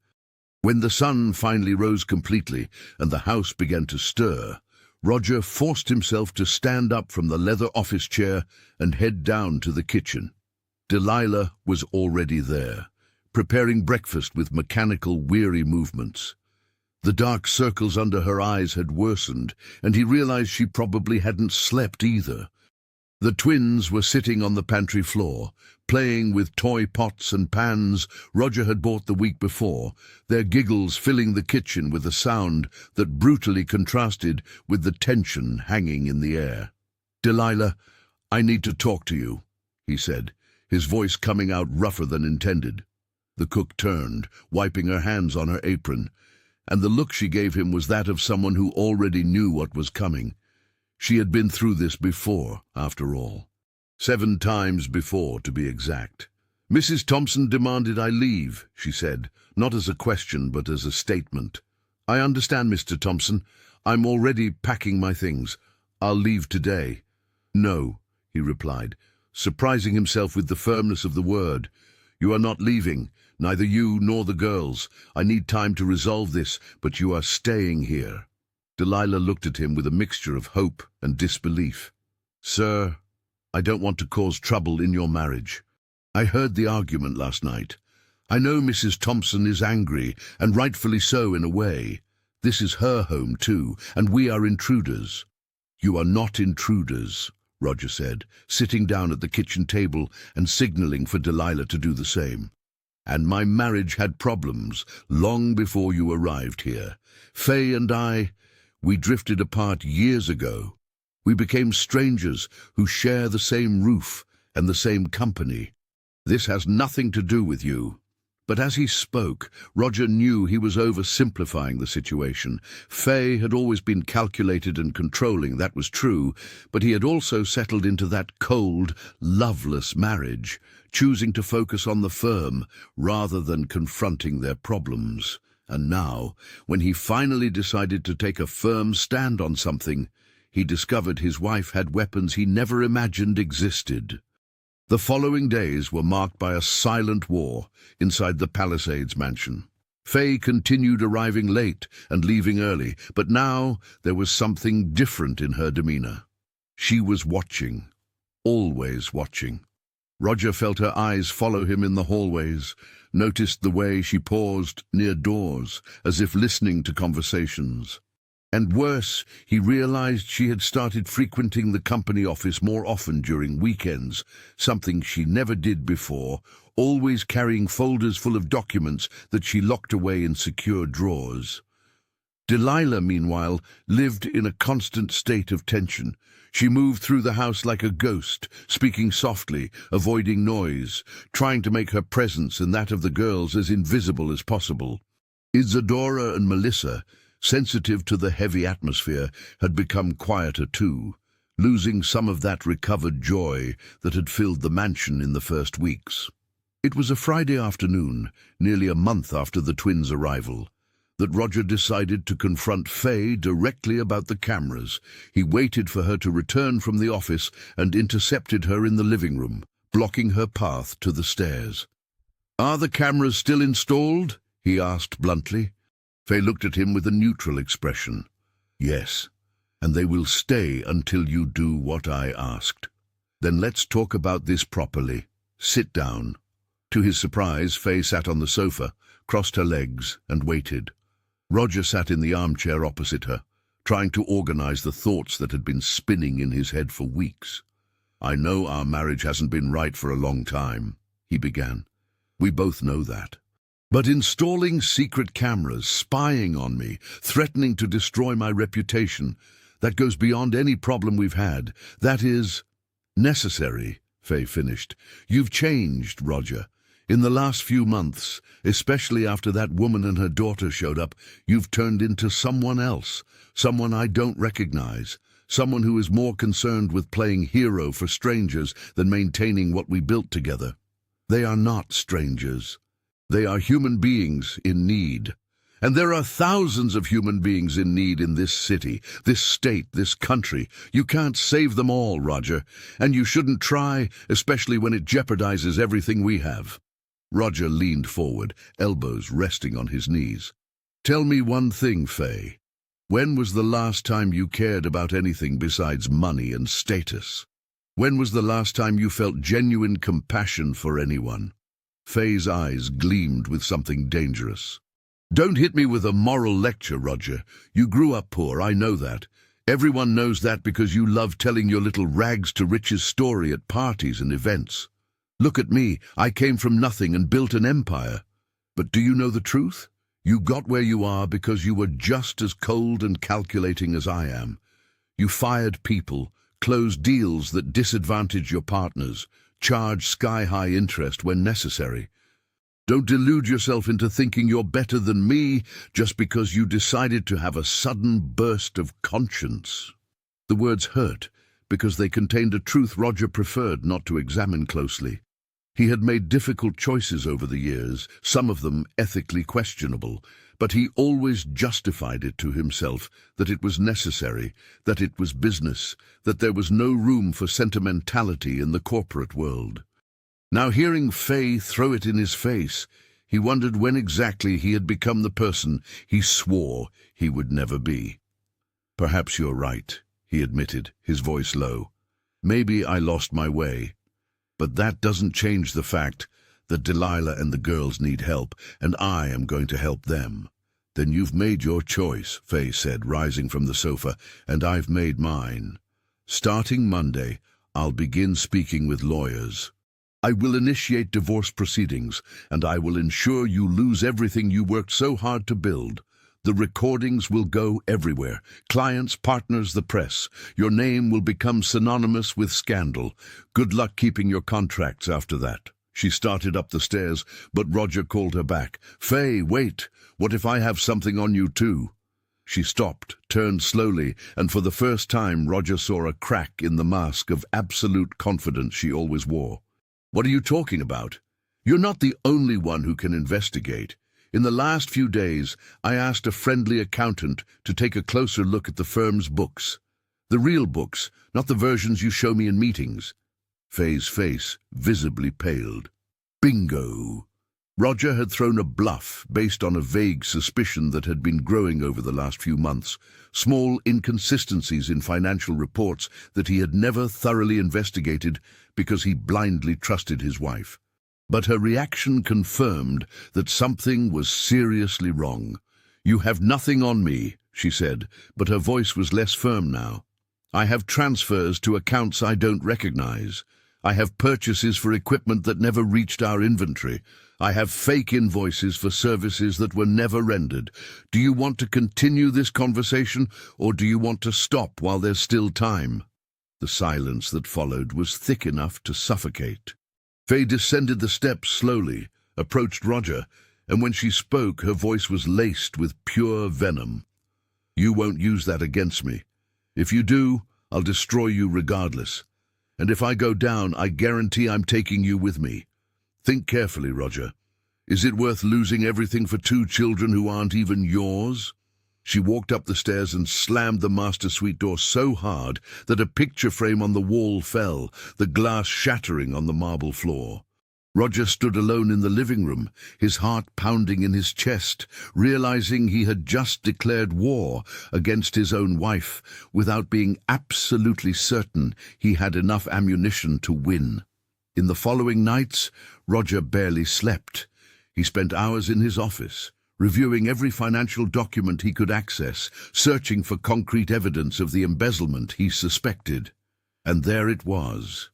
When the sun finally rose completely and the house began to stir, Roger forced himself to stand up from the leather office chair and head down to the kitchen. Delilah was already there, preparing breakfast with mechanical, weary movements. The dark circles under her eyes had worsened, and he realized she probably hadn't slept either. The twins were sitting on the pantry floor, playing with toy pots and pans Roger had bought the week before, their giggles filling the kitchen with a sound that brutally contrasted with the tension hanging in the air. "Delilah, I need to talk to you," he said, his voice coming out rougher than intended. The cook turned, wiping her hands on her apron, and the look she gave him was that of someone who already knew what was coming. She had been through this before, after all. 7 times before, to be exact. "Mrs. Thompson demanded I leave," she said, not as a question but as a statement. "I understand, Mr. Thompson. I'm already packing my things. I'll leave today." "No," he replied, surprising himself with the firmness of the word. "You are not leaving. Neither you nor the girls. I need time to resolve this, but you are staying here." Delilah looked at him with a mixture of hope and disbelief. "Sir, I don't want to cause trouble in your marriage. I heard the argument last night. I know Mrs. Thompson is angry, and rightfully so in a way. This is her home too, and we are intruders." "You are not intruders," Roger said, sitting down at the kitchen table and signaling for Delilah to do the same. "And my marriage had problems long before you arrived here. Faye and we drifted apart years ago. We became strangers who share the same roof and the same company. This has nothing to do with you." But as he spoke, Roger knew he was oversimplifying the situation. Faye had always been calculated and controlling, that was true, but he had also settled into that cold, loveless marriage, choosing to focus on the firm rather than confronting their problems. And now, when he finally decided to take a firm stand on something, he discovered his wife had weapons he never imagined existed. The following days were marked by a silent war inside the Palisades mansion. Faye continued arriving late and leaving early, but now there was something different in her demeanor. She was watching, always watching. Roger felt her eyes follow him in the hallways, noticed the way she paused near doors, as if listening to conversations. And worse, he realized she had started frequenting the company office more often during weekends, something she never did before, always carrying folders full of documents that she locked away in secure drawers. Delilah, meanwhile, lived in a constant state of tension. She moved through the house like a ghost, speaking softly, avoiding noise, trying to make her presence and that of the girls as invisible as possible. Isadora and Melissa, sensitive to the heavy atmosphere, had become quieter too, losing some of that recovered joy that had filled the mansion in the first weeks. It was a Friday afternoon, nearly a month after the twins' arrival, that Roger decided to confront Faye directly about the cameras. He waited for her to return from the office and intercepted her in the living room, blocking her path to the stairs. "Are the cameras still installed?" he asked bluntly. Faye looked at him with a neutral expression. "Yes, and they will stay until you do what I asked." "Then let's talk about this properly. Sit down." To his surprise, Faye sat on the sofa, crossed her legs, and waited. Roger sat in the armchair opposite her, trying to organize the thoughts that had been spinning in his head for weeks. "I know our marriage hasn't been right for a long time," he began. "We both know that. But installing secret cameras, spying on me, threatening to destroy my reputation, that goes beyond any problem we've had. That is necessary," Faye finished. "You've changed, Roger. In the last few months, especially after that woman and her daughter showed up, you've turned into someone else, someone I don't recognize, someone who is more concerned with playing hero for strangers than maintaining what we built together. They are not strangers. They are human beings in need. And there are thousands of human beings in need in this city, this state, this country. You can't save them all, Roger, and you shouldn't try, especially when it jeopardizes everything we have." Roger leaned forward, elbows resting on his knees. "Tell me one thing, Faye. When was the last time you cared about anything besides money and status? When was the last time you felt genuine compassion for anyone?" Faye's eyes gleamed with something dangerous. "Don't hit me with a moral lecture, Roger. You grew up poor, I know that. Everyone knows that because you love telling your little rags-to-riches story at parties and events. Look at me, I came from nothing and built an empire. But do you know the truth? You got where you are because you were just as cold and calculating as I am. You fired people, closed deals that disadvantage your partners, charge sky-high interest when necessary. Don't delude yourself into thinking you're better than me just because you decided to have a sudden burst of conscience." The words hurt because they contained a truth Roger preferred not to examine closely. He had made difficult choices over the years, some of them ethically questionable, but he always justified it to himself that it was necessary, that it was business, that there was no room for sentimentality in the corporate world. Now hearing Faye throw it in his face, He wondered when exactly he had become the person he swore he would never be. "Perhaps you're right," he admitted, his voice low. "Maybe I lost my way. But that doesn't change the fact that Delilah and the girls need help, and I am going to help them." "Then you've made your choice," Faye said, rising from the sofa, "and I've made mine. Starting Monday, I'll begin speaking with lawyers. I will initiate divorce proceedings, and I will ensure you lose everything you worked so hard to build. The recordings will go everywhere. Clients, partners, the press. Your name will become synonymous with scandal. Good luck keeping your contracts after that." She started up the stairs, but Roger called her back. "Faye, wait. What if I have something on you too?" She stopped, turned slowly, and for the first time Roger saw a crack in the mask of absolute confidence she always wore. "What are you talking about? You're not the only one who can investigate. In the last few days, I asked a friendly accountant to take a closer look at the firm's books. The real books, not the versions you show me in meetings." Faye's face visibly paled. Bingo! Roger had thrown a bluff based on a vague suspicion that had been growing over the last few months, small inconsistencies in financial reports that he had never thoroughly investigated because he blindly trusted his wife. But her reaction confirmed that something was seriously wrong. "You have nothing on me," she said, but her voice was less firm now. "I have transfers to accounts I don't recognize. I have purchases for equipment that never reached our inventory. I have fake invoices for services that were never rendered. Do you want to continue this conversation, or do you want to stop while there's still time?" The silence that followed was thick enough to suffocate. Faye descended the steps slowly, approached Roger, and when she spoke, her voice was laced with pure venom. "You won't use that against me. If you do, I'll destroy you regardless. And if I go down, I guarantee I'm taking you with me. Think carefully, Roger. Is it worth losing everything for 2 children who aren't even yours?" She walked up the stairs and slammed the master suite door so hard that a picture frame on the wall fell, the glass shattering on the marble floor. Roger stood alone in the living room, his heart pounding in his chest, realizing he had just declared war against his own wife, without being absolutely certain he had enough ammunition to win. In the following nights, Roger barely slept. He spent hours in his office, reviewing every financial document he could access, searching for concrete evidence of the embezzlement he suspected. And there it was,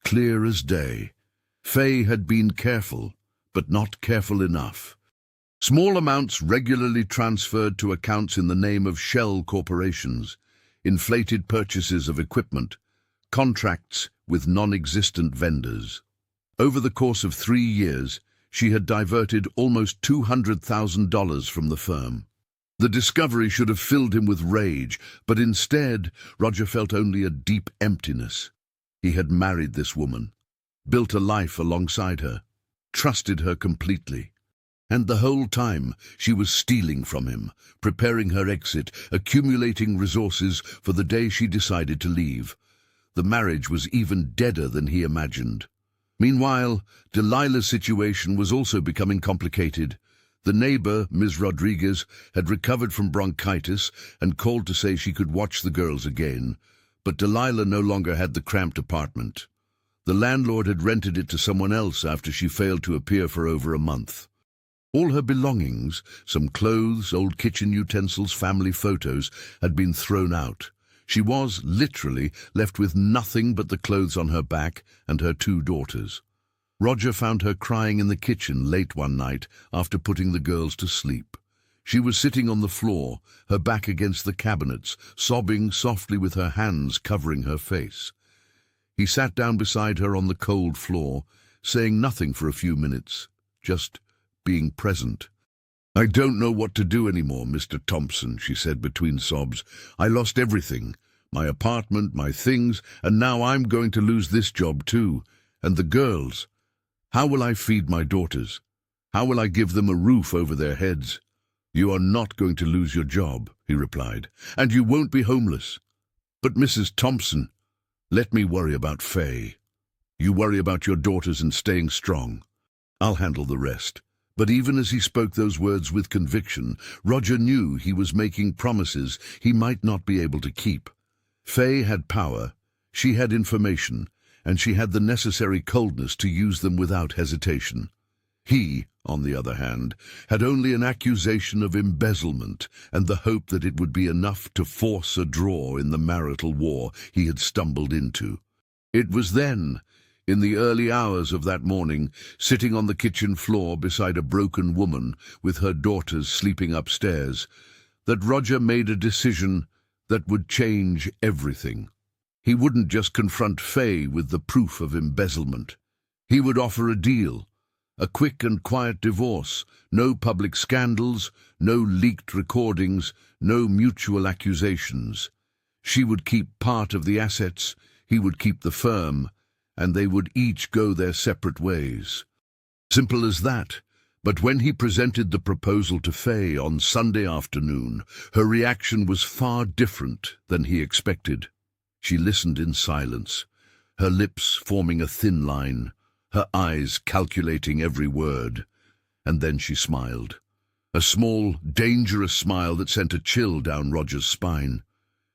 clear as day. Faye had been careful, but not careful enough. Small amounts regularly transferred to accounts in the name of shell corporations, inflated purchases of equipment, contracts with non-existent vendors. Over the course of 3 years, she had diverted almost $200,000 from the firm. The discovery should have filled him with rage, but instead, Roger felt only a deep emptiness. He had married this woman, built a life alongside her, trusted her completely. And the whole time, she was stealing from him, preparing her exit, accumulating resources for the day she decided to leave. The marriage was even deader than he imagined. Meanwhile, Delilah's situation was also becoming complicated. The neighbor, Ms. Rodriguez, had recovered from bronchitis and called to say she could watch the girls again, but Delilah no longer had the cramped apartment. The landlord had rented it to someone else after she failed to appear for over a month. All her belongings, some clothes, old kitchen utensils, family photos, had been thrown out. She was, literally, left with nothing but the clothes on her back and her 2 daughters. Roger found her crying in the kitchen late one night after putting the girls to sleep. She was sitting on the floor, her back against the cabinets, sobbing softly with her hands covering her face. He sat down beside her on the cold floor, saying nothing for a few minutes, just being present. "I don't know what to do anymore, Mr. Thompson," she said between sobs. "I lost everything, my apartment, my things, and now I'm going to lose this job too. And the girls. How will I feed my daughters? How will I give them a roof over their heads?" "You are not going to lose your job," he replied, "and you won't be homeless. But Mrs. Thompson, let me worry about Faye. You worry about your daughters and staying strong. I'll handle the rest. But even as he spoke those words with conviction, Roger knew he was making promises he might not be able to keep. Faye had power, she had information, and she had the necessary coldness to use them without hesitation. He, on the other hand, had only an accusation of embezzlement and the hope that it would be enough to force a draw in the marital war he had stumbled into. It was then, in the early hours of that morning, sitting on the kitchen floor beside a broken woman with her daughters sleeping upstairs, that Roger made a decision that would change everything. He wouldn't just confront Faye with the proof of embezzlement. He would offer a deal. A quick and quiet divorce, no public scandals, no leaked recordings, no mutual accusations. She would keep part of the assets, he would keep the firm, and they would each go their separate ways. Simple as that. But when he presented the proposal to Faye on Sunday afternoon, her reaction was far different than he expected. She listened in silence, her lips forming a thin line, her eyes calculating every word. And then she smiled. A small, dangerous smile that sent a chill down Roger's spine.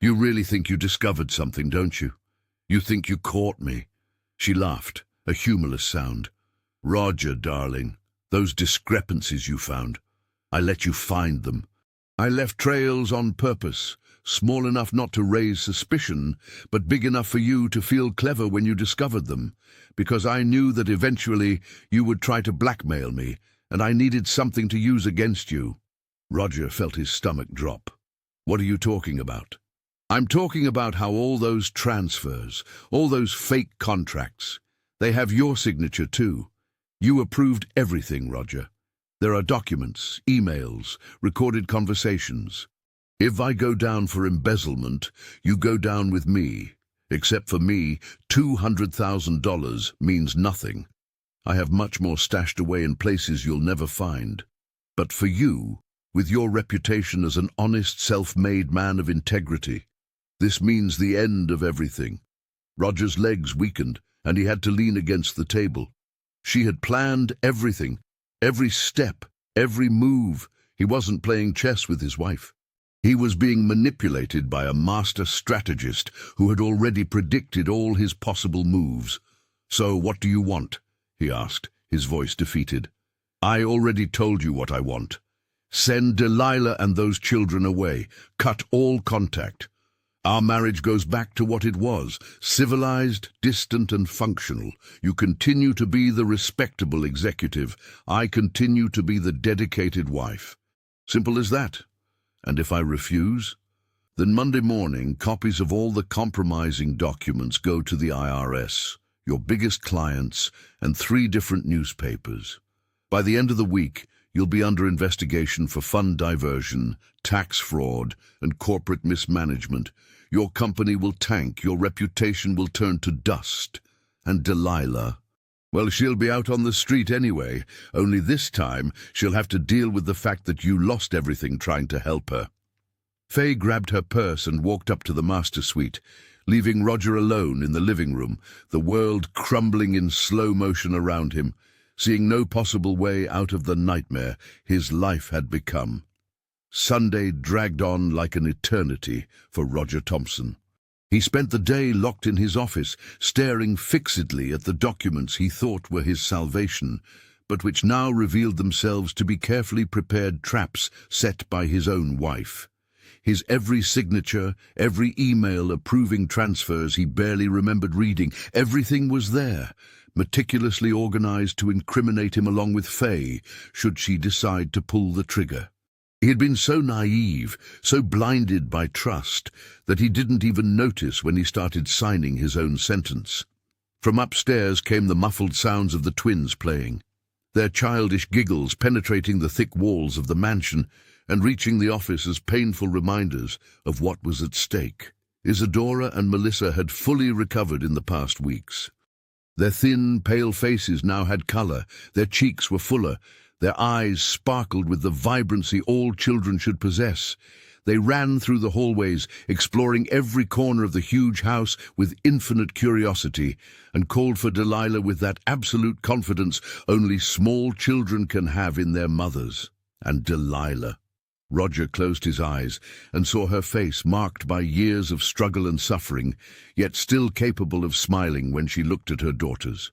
"You really think you discovered something, don't you? You think you caught me?" She laughed, a humorless sound. "Roger, darling, those discrepancies you found, I let you find them. I left trails on purpose, small enough not to raise suspicion, but big enough for you to feel clever when you discovered them, because I knew that eventually you would try to blackmail me, and I needed something to use against you." Roger felt his stomach drop. "What are you talking about?" "I'm talking about how all those transfers, all those fake contracts, they have your signature too. You approved everything, Roger. There are documents, emails, recorded conversations. If I go down for embezzlement, you go down with me. Except for me, $200,000 means nothing. I have much more stashed away in places you'll never find. But for you, with your reputation as an honest, self-made man of integrity, this means the end of everything." Roger's legs weakened, and he had to lean against the table. She had planned everything, every step, every move. He wasn't playing chess with his wife. He was being manipulated by a master strategist who had already predicted all his possible moves. "So what do you want?" he asked, his voice defeated. "I already told you what I want. Send Delilah and those children away. Cut all contact. Our marriage goes back to what it was, civilized, distant, and functional. You continue to be the respectable executive. I continue to be the dedicated wife. Simple as that. And if I refuse, then Monday morning, copies of all the compromising documents go to the IRS, your biggest clients, and 3 different newspapers. By the end of the week, you'll be under investigation for fund diversion, tax fraud, and corporate mismanagement. Your company will tank, your reputation will turn to dust. And Delilah, well, she'll be out on the street anyway, only this time she'll have to deal with the fact that you lost everything trying to help her." Faye grabbed her purse and walked up to the master suite, leaving Roger alone in the living room, the world crumbling in slow motion around him, seeing no possible way out of the nightmare his life had become. Sunday dragged on like an eternity for Roger Thompson. He spent the day locked in his office, staring fixedly at the documents he thought were his salvation, but which now revealed themselves to be carefully prepared traps set by his own wife. His every signature, every email approving transfers he barely remembered reading, everything was there, meticulously organized to incriminate him along with Faye, should she decide to pull the trigger. He had been so naive, so blinded by trust, that he didn't even notice when he started signing his own sentence. From upstairs came the muffled sounds of the twins playing, their childish giggles penetrating the thick walls of the mansion and reaching the office as painful reminders of what was at stake. Isadora and Melissa had fully recovered in the past weeks. Their thin, pale faces now had color, their cheeks were fuller, their eyes sparkled with the vibrancy all children should possess. They ran through the hallways, exploring every corner of the huge house with infinite curiosity, and called for Delilah with that absolute confidence only small children can have in their mothers. And Delilah. Roger closed his eyes and saw her face marked by years of struggle and suffering, yet still capable of smiling when she looked at her daughters.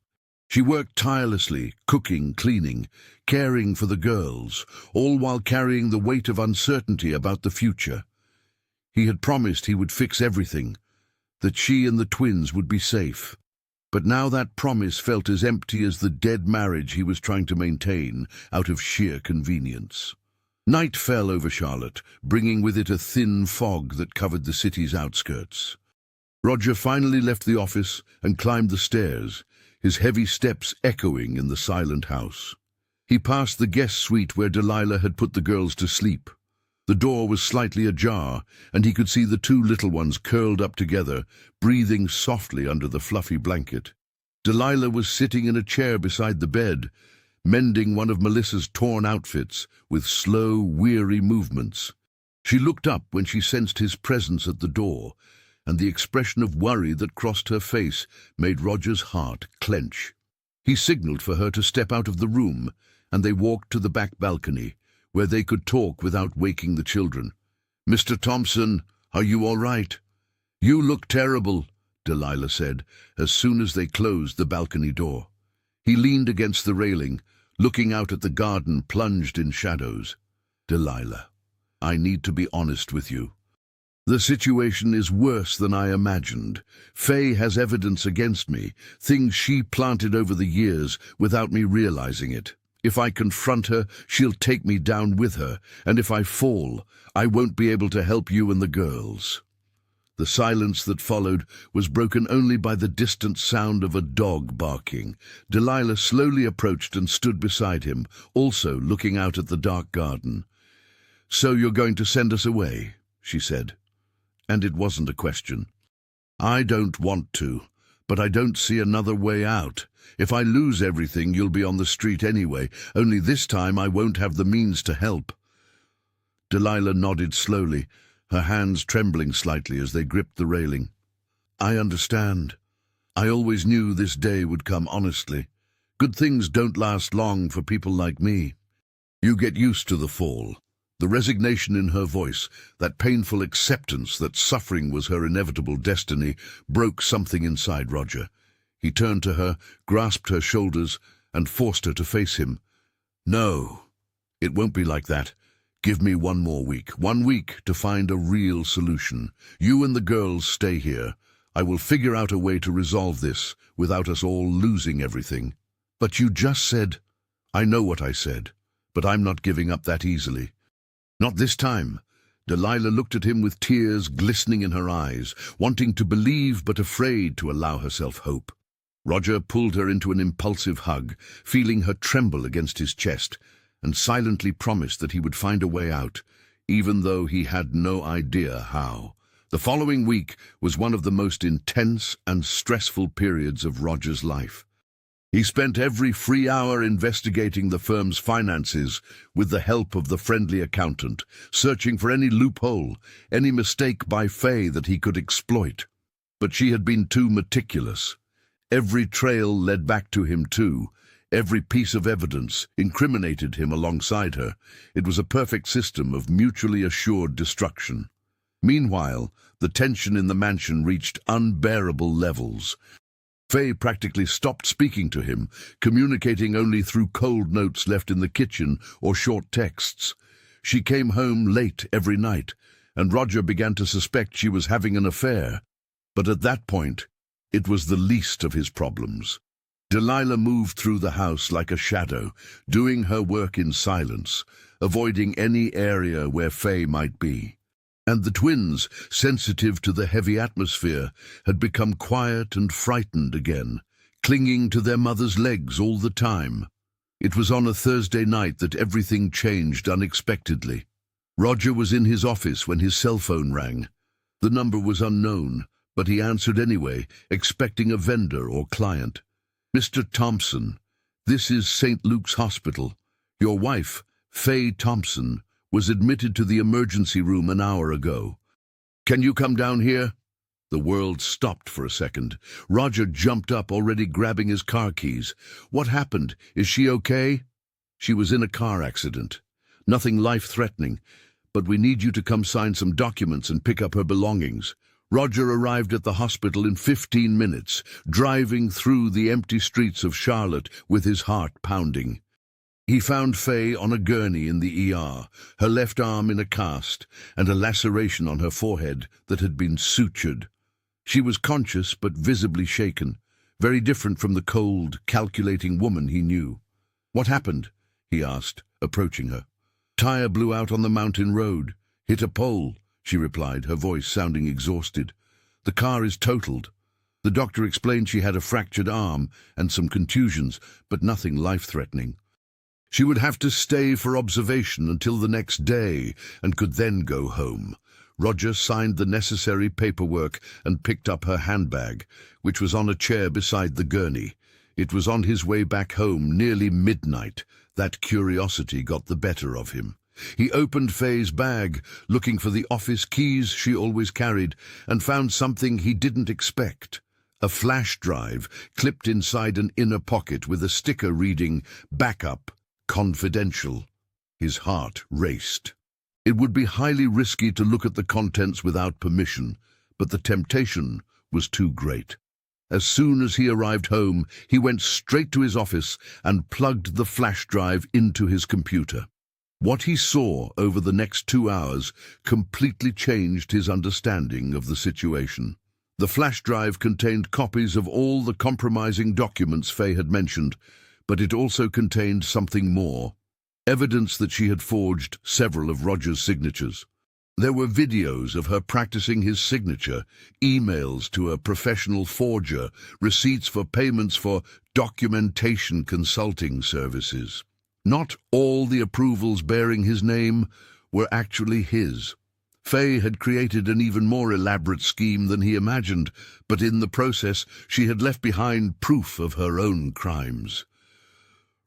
She worked tirelessly, cooking, cleaning, caring for the girls, all while carrying the weight of uncertainty about the future. He had promised he would fix everything, that she and the twins would be safe. But now that promise felt as empty as the dead marriage he was trying to maintain out of sheer convenience. Night fell over Charlotte, bringing with it a thin fog that covered the city's outskirts. Roger finally left the office and climbed the stairs, his heavy steps echoing in the silent house. He passed the guest suite where Delilah had put the girls to sleep. The door was slightly ajar, and he could see the two little ones curled up together, breathing softly under the fluffy blanket. Delilah was sitting in a chair beside the bed, mending one of Melissa's torn outfits with slow, weary movements. She looked up when she sensed his presence at the door, and the expression of worry that crossed her face made Roger's heart clench. He signaled for her to step out of the room, and they walked to the back balcony, where they could talk without waking the children. "Mr. Thompson, are you all right?" "You look terrible," Delilah said, as soon as they closed the balcony door. He leaned against the railing, looking out at the garden plunged in shadows. "Delilah, I need to be honest with you. The situation is worse than I imagined. Faye has evidence against me, things she planted over the years without me realizing it. If I confront her, she'll take me down with her, and if I fall, I won't be able to help you and the girls." The silence that followed was broken only by the distant sound of a dog barking. Delilah slowly approached and stood beside him, also looking out at the dark garden. "So you're going to send us away?" she said. And it wasn't a question. "I don't want to, but I don't see another way out. If I lose everything, you'll be on the street anyway, only this time I won't have the means to help." Delilah nodded slowly, her hands trembling slightly as they gripped the railing. "I understand. I always knew this day would come, honestly. Good things don't last long for people like me. You get used to the fall." The resignation in her voice, that painful acceptance that suffering was her inevitable destiny, broke something inside Roger. He turned to her, grasped her shoulders, and forced her to face him. "No, it won't be like that. Give me 1 more week. 1 week to find a real solution. You and the girls stay here. I will figure out a way to resolve this without us all losing everything." "But you just said—" "I know what I said, but I'm not giving up that easily." "Not this time." Delilah looked at him with tears glistening in her eyes, wanting to believe but afraid to allow herself hope. Roger pulled her into an impulsive hug, feeling her tremble against his chest, and silently promised that he would find a way out, even though he had no idea how. The following week was one of the most intense and stressful periods of Roger's life. He spent every free hour investigating the firm's finances with the help of the friendly accountant, searching for any loophole, any mistake by Faye that he could exploit. But she had been too meticulous. Every trail led back to him too. Every piece of evidence incriminated him alongside her. It was a perfect system of mutually assured destruction. Meanwhile, the tension in the mansion reached unbearable levels. Faye practically stopped speaking to him, communicating only through cold notes left in the kitchen or short texts. She came home late every night, and Roger began to suspect she was having an affair. But at that point, it was the least of his problems. Delilah moved through the house like a shadow, doing her work in silence, avoiding any area where Faye might be. And the twins, sensitive to the heavy atmosphere, had become quiet and frightened again, clinging to their mother's legs all the time. It was on a Thursday night that everything changed unexpectedly. Roger was in his office when his cell phone rang. The number was unknown, but he answered anyway, expecting a vendor or client. "Mr. Thompson, this is St. Luke's Hospital. Your wife, Faye Thompson, was admitted to the emergency room an hour ago. Can you come down here? The world stopped for a second. Roger jumped up, already grabbing his car keys. What happened? Is she okay? She was in a car accident. Nothing life-threatening, but we need you to come sign some documents and pick up her belongings. Roger arrived at the hospital in 15 minutes, driving through the empty streets of Charlotte with his heart pounding. He found Faye on a gurney in the ER, her left arm in a cast, and a laceration on her forehead that had been sutured. She was conscious but visibly shaken, very different from the cold, calculating woman he knew. "What happened?" he asked, approaching her. "Tire blew out on the mountain road. Hit a pole," she replied, her voice sounding exhausted. "The car is totaled." The doctor explained she had a fractured arm and some contusions, but nothing life-threatening. She would have to stay for observation until the next day and could then go home. Roger signed the necessary paperwork and picked up her handbag, which was on a chair beside the gurney. It was on his way back home, nearly midnight. That curiosity got the better of him. He opened Faye's bag, looking for the office keys she always carried, and found something he didn't expect. A flash drive clipped inside an inner pocket with a sticker reading, "Backup, confidential." His heart raced. It would be highly risky to look at the contents without permission, but the temptation was too great. As soon as he arrived home, he went straight to his office and plugged the flash drive into his computer. What he saw over the next 2 hours completely changed his understanding of the situation. The flash drive contained copies of all the compromising documents Faye had mentioned, but it also contained something more. Evidence that she had forged several of Roger's signatures. There were videos of her practicing his signature, emails to a professional forger, receipts for payments for documentation consulting services. Not all the approvals bearing his name were actually his. Faye had created an even more elaborate scheme than he imagined, but in the process she had left behind proof of her own crimes.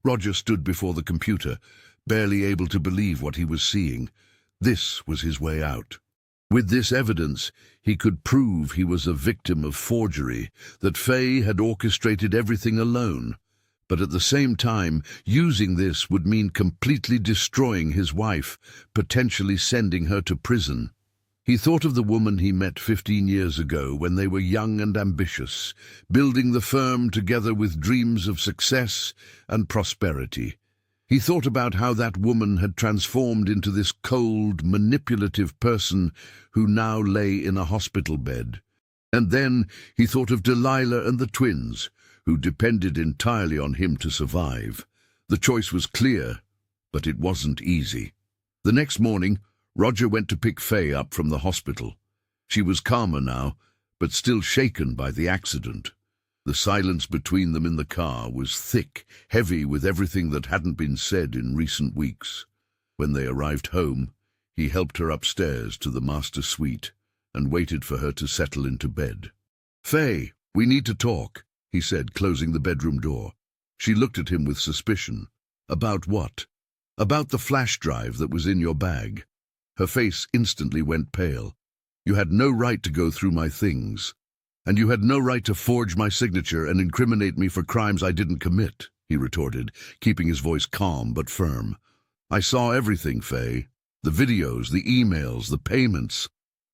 Roger stood before the computer, barely able to believe what he was seeing. This was his way out. With this evidence, he could prove he was a victim of forgery, that Faye had orchestrated everything alone. But at the same time, using this would mean completely destroying his wife, potentially sending her to prison. He thought of the woman he met 15 years ago when they were young and ambitious, building the firm together with dreams of success and prosperity. He thought about how that woman had transformed into this cold, manipulative person who now lay in a hospital bed. And then he thought of Delilah and the twins, who depended entirely on him to survive. The choice was clear, but it wasn't easy. The next morning, Roger went to pick Faye up from the hospital. She was calmer now, but still shaken by the accident. The silence between them in the car was thick, heavy with everything that hadn't been said in recent weeks. When they arrived home, he helped her upstairs to the master suite and waited for her to settle into bed. "Faye, we need to talk," he said, closing the bedroom door. She looked at him with suspicion. "About what?" "About the flash drive that was in your bag." Her face instantly went pale. "You had no right to go through my things. And you had no right to forge my signature and incriminate me for crimes I didn't commit," he retorted, keeping his voice calm but firm. "I saw everything, Faye. The videos, the emails, the payments.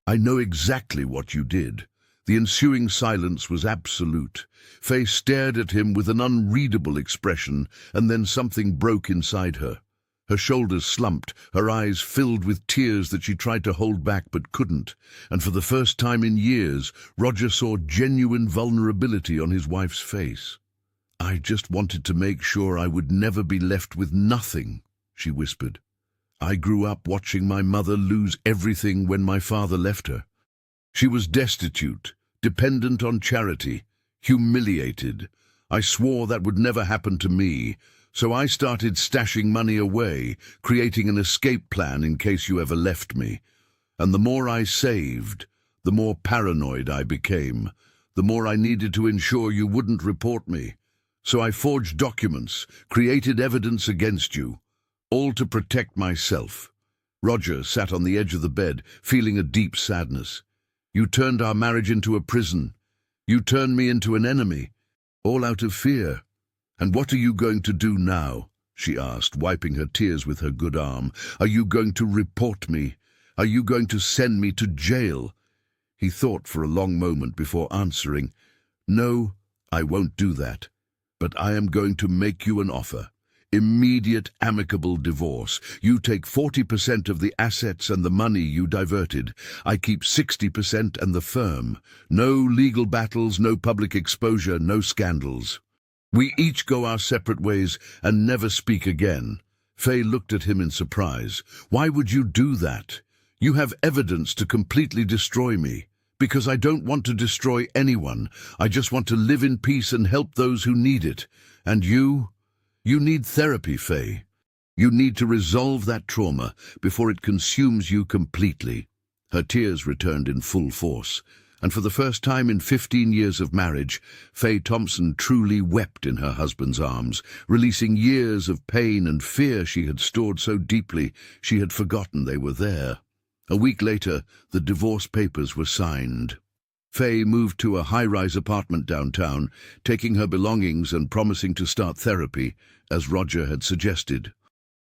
I know exactly what you did." The ensuing silence was absolute. Faye stared at him with an unreadable expression, and then something broke inside her. Her shoulders slumped, her eyes filled with tears that she tried to hold back but couldn't, and for the first time in years, Roger saw genuine vulnerability on his wife's face. "I just wanted to make sure I would never be left with nothing," she whispered. "I grew up watching my mother lose everything when my father left her. She was destitute, dependent on charity, humiliated. I swore that would never happen to me. So I started stashing money away, creating an escape plan in case you ever left me. And the more I saved, the more paranoid I became, the more I needed to ensure you wouldn't report me. So I forged documents, created evidence against you, all to protect myself. Roger sat on the edge of the bed, feeling a deep sadness. You turned our marriage into a prison. You turned me into an enemy, all out of fear. And what are you going to do now? She asked, wiping her tears with her good arm. Are you going to report me? Are you going to send me to jail? He thought for a long moment before answering. No, I won't do that. But I am going to make you an offer. Immediate amicable divorce. You take 40% of the assets and the money you diverted. I keep 60% and the firm. No legal battles, no public exposure, no scandals. We each go our separate ways and never speak again. Faye looked at him in surprise. Why would you do that? You have evidence to completely destroy me. Because I don't want to destroy anyone. I just want to live in peace and help those who need it. And you? You need therapy, Faye. You need to resolve that trauma before it consumes you completely. Her tears returned in full force, and for the first time in 15 years of marriage, Faye Thompson truly wept in her husband's arms, releasing years of pain and fear she had stored so deeply she had forgotten they were there. A week later, the divorce papers were signed. Faye moved to a high-rise apartment downtown, taking her belongings and promising to start therapy, as Roger had suggested.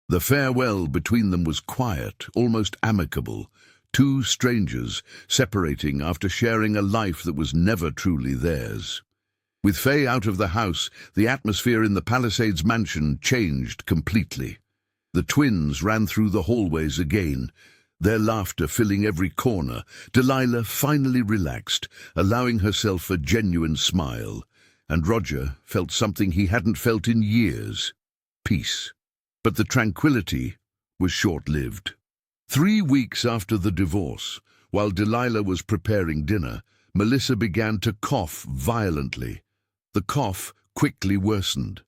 The farewell between them was quiet, almost amicable, two strangers separating after sharing a life that was never truly theirs. With Faye out of the house, the atmosphere in the Palisades mansion changed completely. The twins ran through the hallways again, their laughter filling every corner. Delilah finally relaxed, allowing herself a genuine smile, and Roger felt something he hadn't felt in years: peace. But the tranquility was short-lived. 3 weeks after the divorce, while Delilah was preparing dinner, Melissa began to cough violently. The cough quickly worsened.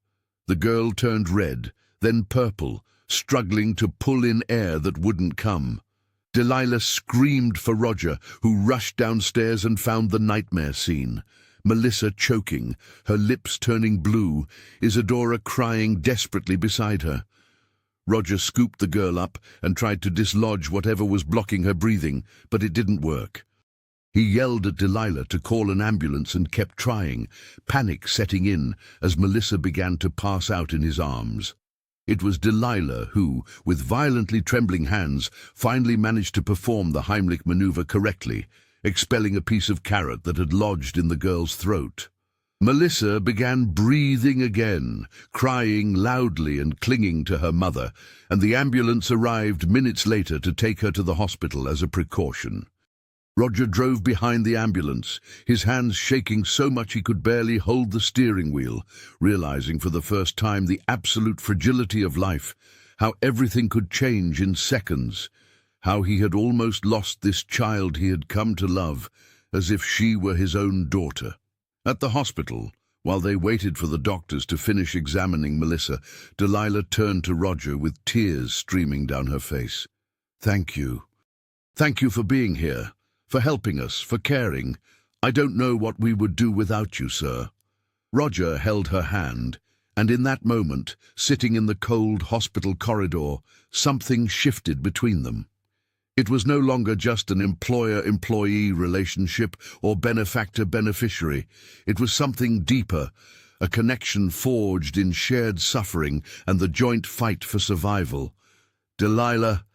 The girl turned red, then purple, struggling to pull in air that wouldn't come. Delilah screamed for Roger, who rushed downstairs and found the nightmare scene. Melissa choking, her lips turning blue, Isadora crying desperately beside her. Roger scooped the girl up and tried to dislodge whatever was blocking her breathing, but it didn't work. He yelled at Delilah to call an ambulance and kept trying, panic setting in as Melissa began to pass out in his arms. It was Delilah who, with violently trembling hands, finally managed to perform the Heimlich maneuver correctly, expelling a piece of carrot that had lodged in the girl's throat. Melissa began breathing again, crying loudly and clinging to her mother, and the ambulance arrived minutes later to take her to the hospital as a precaution. Roger drove behind the ambulance, his hands shaking so much he could barely hold the steering wheel, realizing for the first time the absolute fragility of life, how everything could change in seconds, how he had almost lost this child he had come to love, as if she were his own daughter. At the hospital, while they waited for the doctors to finish examining Melissa, Delilah turned to Roger with tears streaming down her face. "Thank you. Thank you for being here. For helping us, for caring. I don't know what we would do without you, sir." Roger held her hand, and in that moment, sitting in the cold hospital corridor, something shifted between them. It was no longer just an employer-employee relationship or benefactor-beneficiary. It was something deeper, a connection forged in shared suffering and the joint fight for survival. "Delilah,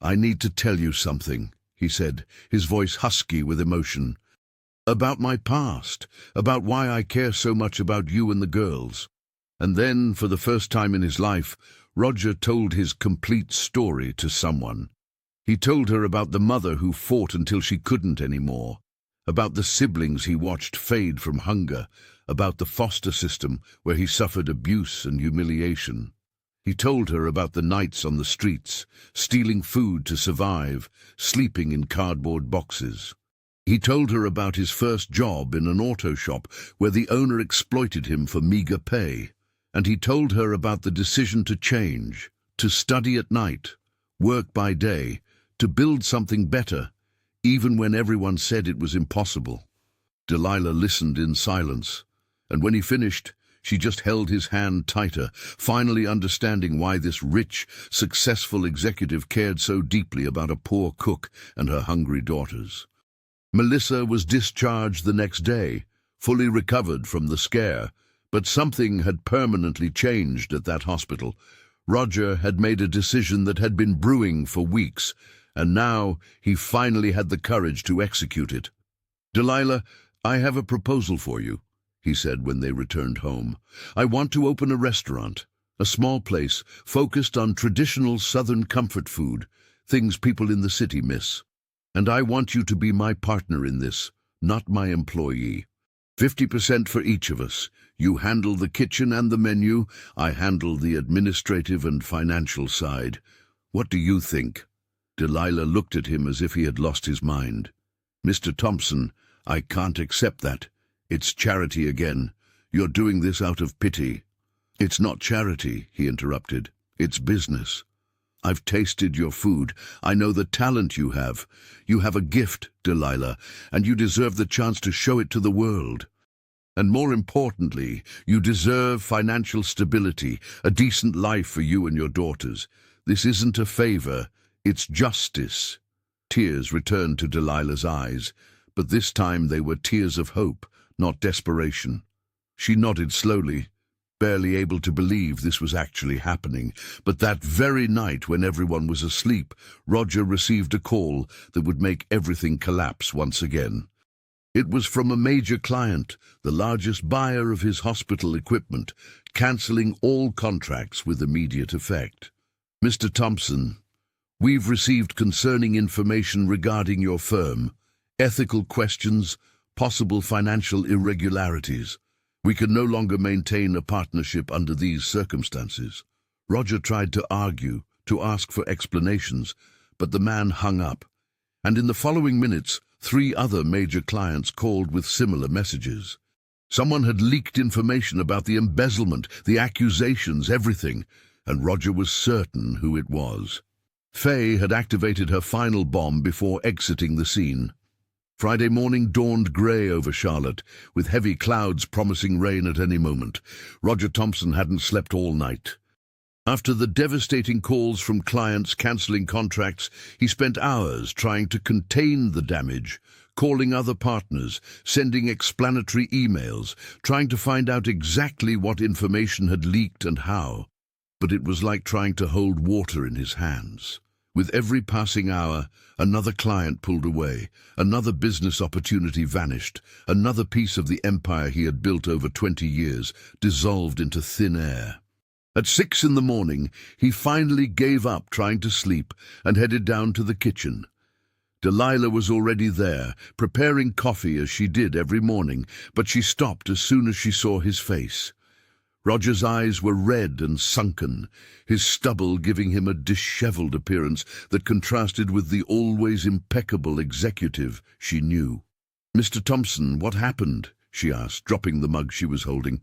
I need to tell you something," he said, his voice husky with emotion. "About my past, about why I care so much about you and the girls." And then, for the first time in his life, Roger told his complete story to someone. He told her about the mother who fought until she couldn't anymore, about the siblings he watched fade from hunger, about the foster system where he suffered abuse and humiliation. He told her about the nights on the streets, stealing food to survive, sleeping in cardboard boxes. He told her about his first job in an auto shop where the owner exploited him for meager pay. And he told her about the decision to change, to study at night, work by day, to build something better, even when everyone said it was impossible. Delilah listened in silence, and when he finished, She just held his hand tighter, finally understanding why this rich, successful executive cared so deeply about a poor cook and her hungry daughters. Melissa was discharged the next day, fully recovered from the scare, but something had permanently changed at that hospital. Roger had made a decision that had been brewing for weeks, and now he finally had the courage to execute it. "Delilah, I have a proposal for you," he said when they returned home. "I want to open a restaurant, a small place focused on traditional Southern comfort food, things people in the city miss. And I want you to be my partner in this, not my employee. 50% for each of us. You handle the kitchen and the menu, I handle the administrative and financial side. What do you think?" Delilah looked at him as if he had lost his mind. "Mr. Thompson, I can't accept that. It's charity again. You're doing this out of pity." "It's not charity," he interrupted. "It's business. I've tasted your food. I know the talent you have. You have a gift, Delilah, and you deserve the chance to show it to the world. And more importantly, you deserve financial stability, a decent life for you and your daughters. This isn't a favor, it's justice." Tears returned to Delilah's eyes, but this time they were tears of hope, not desperation. She nodded slowly, barely able to believe this was actually happening. But that very night, when everyone was asleep, Roger received a call that would make everything collapse once again. It was from a major client, the largest buyer of his hospital equipment, cancelling all contracts with immediate effect. "Mr. Thompson, we've received concerning information regarding your firm, ethical questions, possible financial irregularities. We can no longer maintain a partnership under these circumstances." Roger tried to argue, to ask for explanations, but the man hung up. And in the following minutes, 3 other major clients called with similar messages. Someone had leaked information about the embezzlement, the accusations, everything, and Roger was certain who it was. Faye had activated her final bomb before exiting the scene. Friday morning dawned grey over Charlotte, with heavy clouds promising rain at any moment. Roger Thompson hadn't slept all night. After the devastating calls from clients cancelling contracts, he spent hours trying to contain the damage, calling other partners, sending explanatory emails, trying to find out exactly what information had leaked and how. But it was like trying to hold water in his hands. With every passing hour, another client pulled away, another business opportunity vanished, another piece of the empire he had built over 20 years dissolved into thin air. At 6 in the morning, he finally gave up trying to sleep and headed down to the kitchen. Delilah was already there, preparing coffee as she did every morning, but she stopped as soon as she saw his face. Roger's eyes were red and sunken, his stubble giving him a dishevelled appearance that contrasted with the always impeccable executive she knew. "Mr. Thompson, what happened?" she asked, dropping the mug she was holding.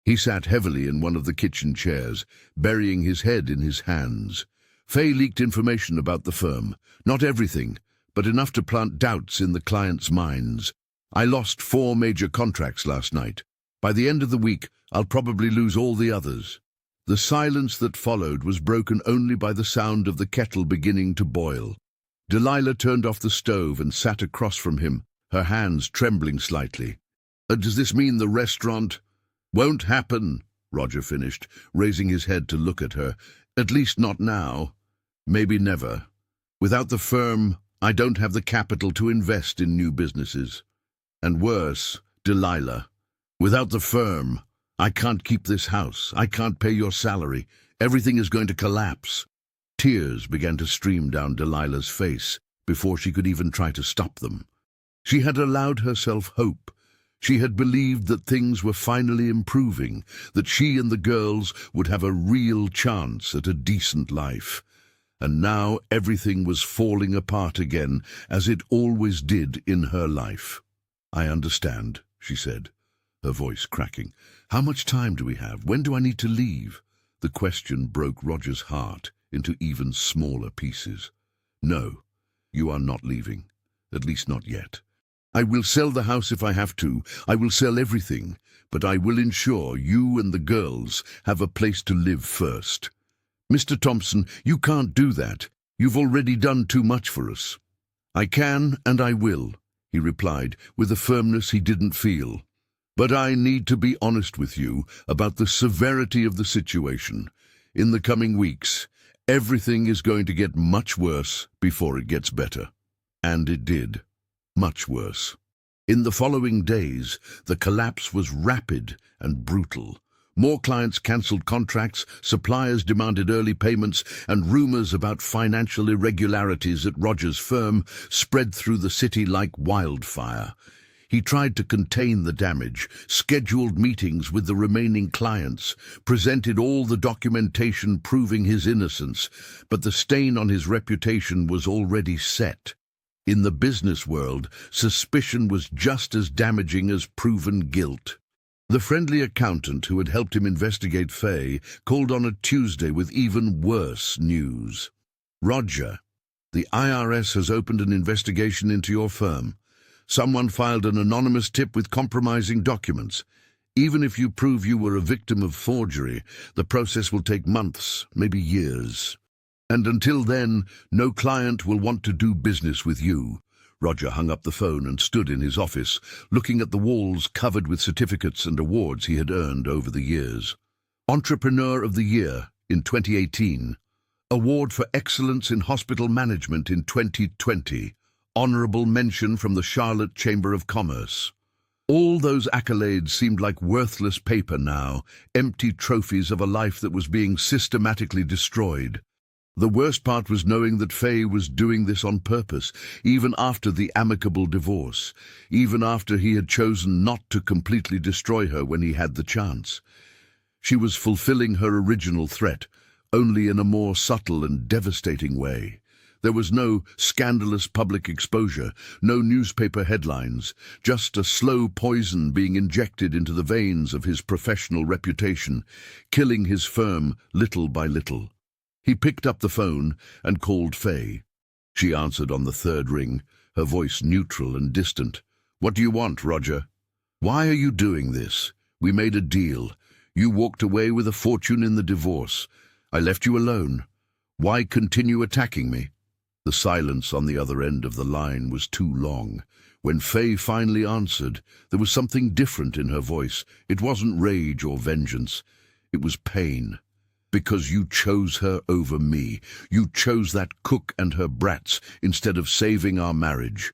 He sat heavily in one of the kitchen chairs, burying his head in his hands. "Faye leaked information about the firm. Not everything, but enough to plant doubts in the clients' minds. I lost 4 major contracts last night. By the end of the week, I'll probably lose all the others." The silence that followed was broken only by the sound of the kettle beginning to boil. Delilah turned off the stove and sat across from him, her hands trembling slightly. "Does this mean the restaurant—" "Won't happen," Roger finished, raising his head to look at her. "At least not now. Maybe never. Without the firm, I don't have the capital to invest in new businesses. And worse, Delilah, without the firm, I can't keep this house. I can't pay your salary. Everything is going to collapse." Tears began to stream down Delilah's face before she could even try to stop them. She had allowed herself hope. She had believed that things were finally improving, that she and the girls would have a real chance at a decent life. And now everything was falling apart again, as it always did in her life. "I understand," she said, her voice cracking. "How much time do we have? When do I need to leave?" The question broke Roger's heart into even smaller pieces. "No, you are not leaving. At least not yet. I will sell the house if I have to. I will sell everything, but I will ensure you and the girls have a place to live first. Mr. Thompson, you can't do that. You've already done too much for us. I can and I will, he replied with a firmness he didn't feel. But I need to be honest with you about the severity of the situation. In the coming weeks, everything is going to get much worse before it gets better. And it did. Much worse. In the following days, the collapse was rapid and brutal. More clients cancelled contracts, suppliers demanded early payments, and rumors about financial irregularities at Roger's firm spread through the city like wildfire. He tried to contain the damage, scheduled meetings with the remaining clients, presented all the documentation proving his innocence, but the stain on his reputation was already set. In the business world, suspicion was just as damaging as proven guilt. The friendly accountant who had helped him investigate Faye called on a Tuesday with even worse news. Roger, the IRS has opened an investigation into your firm. Someone filed an anonymous tip with compromising documents. Even if you prove you were a victim of forgery, the process will take months, maybe years. And until then, no client will want to do business with you. Roger hung up the phone and stood in his office, looking at the walls covered with certificates and awards he had earned over the years. Entrepreneur of the Year in 2018, Award for Excellence in Hospital Management in 2020, Honorable Mention from the Charlotte Chamber of Commerce. All those accolades seemed like worthless paper now, empty trophies of a life that was being systematically destroyed. The worst part was knowing that Faye was doing this on purpose, even after the amicable divorce, even after he had chosen not to completely destroy her when he had the chance. She was fulfilling her original threat, only in a more subtle and devastating way. There was no scandalous public exposure, no newspaper headlines, just a slow poison being injected into the veins of his professional reputation, killing his firm little by little. He picked up the phone and called Faye. She answered on the third ring, her voice neutral and distant. "What do you want, Roger?" "Why are you doing this? We made a deal. You walked away with a fortune in the divorce. I left you alone. Why continue attacking me?" The silence on the other end of the line was too long. When Faye finally answered, there was something different in her voice. It wasn't rage or vengeance. It was pain. "Because you chose her over me. You chose that cook and her brats instead of saving our marriage.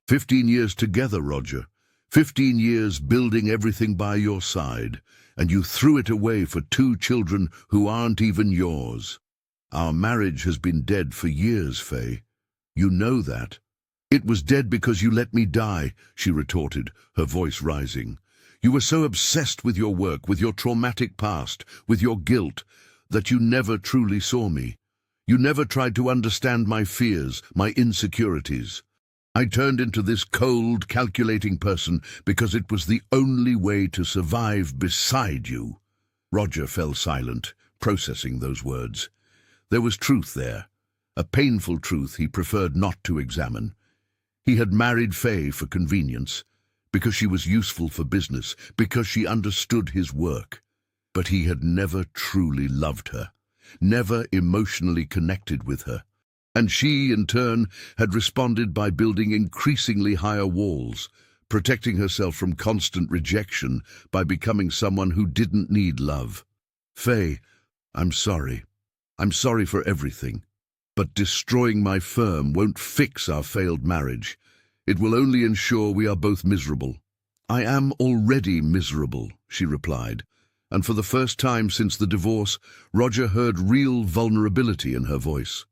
15 years together, Roger. 15 years building everything by your side, and you threw it away for 2 children who aren't even yours. Our marriage has been dead for years, Faye. You know that." "It was dead because you let me die," she retorted, her voice rising. "You were so obsessed with your work, with your traumatic past, with your guilt, that you never truly saw me. You never tried to understand my fears, my insecurities. I turned into this cold, calculating person because it was the only way to survive beside you." Roger fell silent, processing those words. There was truth there, a painful truth he preferred not to examine. He had married Faye for convenience, because she was useful for business, because she understood his work. But he had never truly loved her, never emotionally connected with her. And she, in turn, had responded by building increasingly higher walls, protecting herself from constant rejection by becoming someone who didn't need love. "Faye, I'm sorry. I'm sorry for everything. But destroying my firm won't fix our failed marriage. It will only ensure we are both miserable." "I am already miserable," she replied. And for the first time since the divorce, Roger heard real vulnerability in her voice.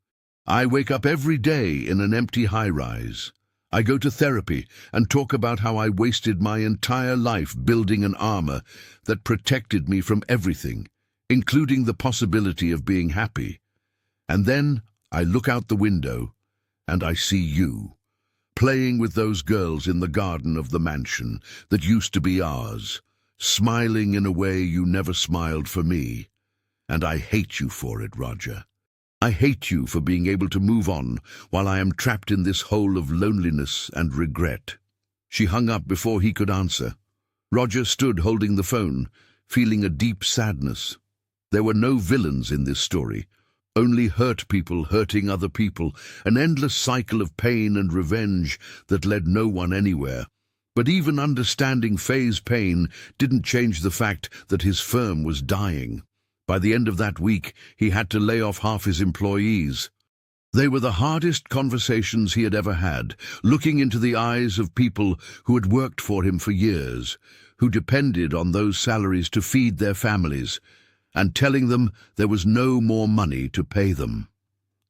"I wake up every day in an empty high-rise. I go to therapy and talk about how I wasted my entire life building an armor that protected me from everything, including the possibility of being happy. And then I look out the window and I see you, playing with those girls in the garden of the mansion that used to be ours, smiling in a way you never smiled for me. And I hate you for it, Roger. I hate you for being able to move on while I am trapped in this hole of loneliness and regret." She hung up before he could answer. Roger stood holding the phone, feeling a deep sadness. There were no villains in this story, only hurt people hurting other people, an endless cycle of pain and revenge that led no one anywhere. But even understanding Faye's pain didn't change the fact that his firm was dying. By the end of that week, he had to lay off half his employees. They were the hardest conversations he had ever had, looking into the eyes of people who had worked for him for years, who depended on those salaries to feed their families, and telling them there was no more money to pay them.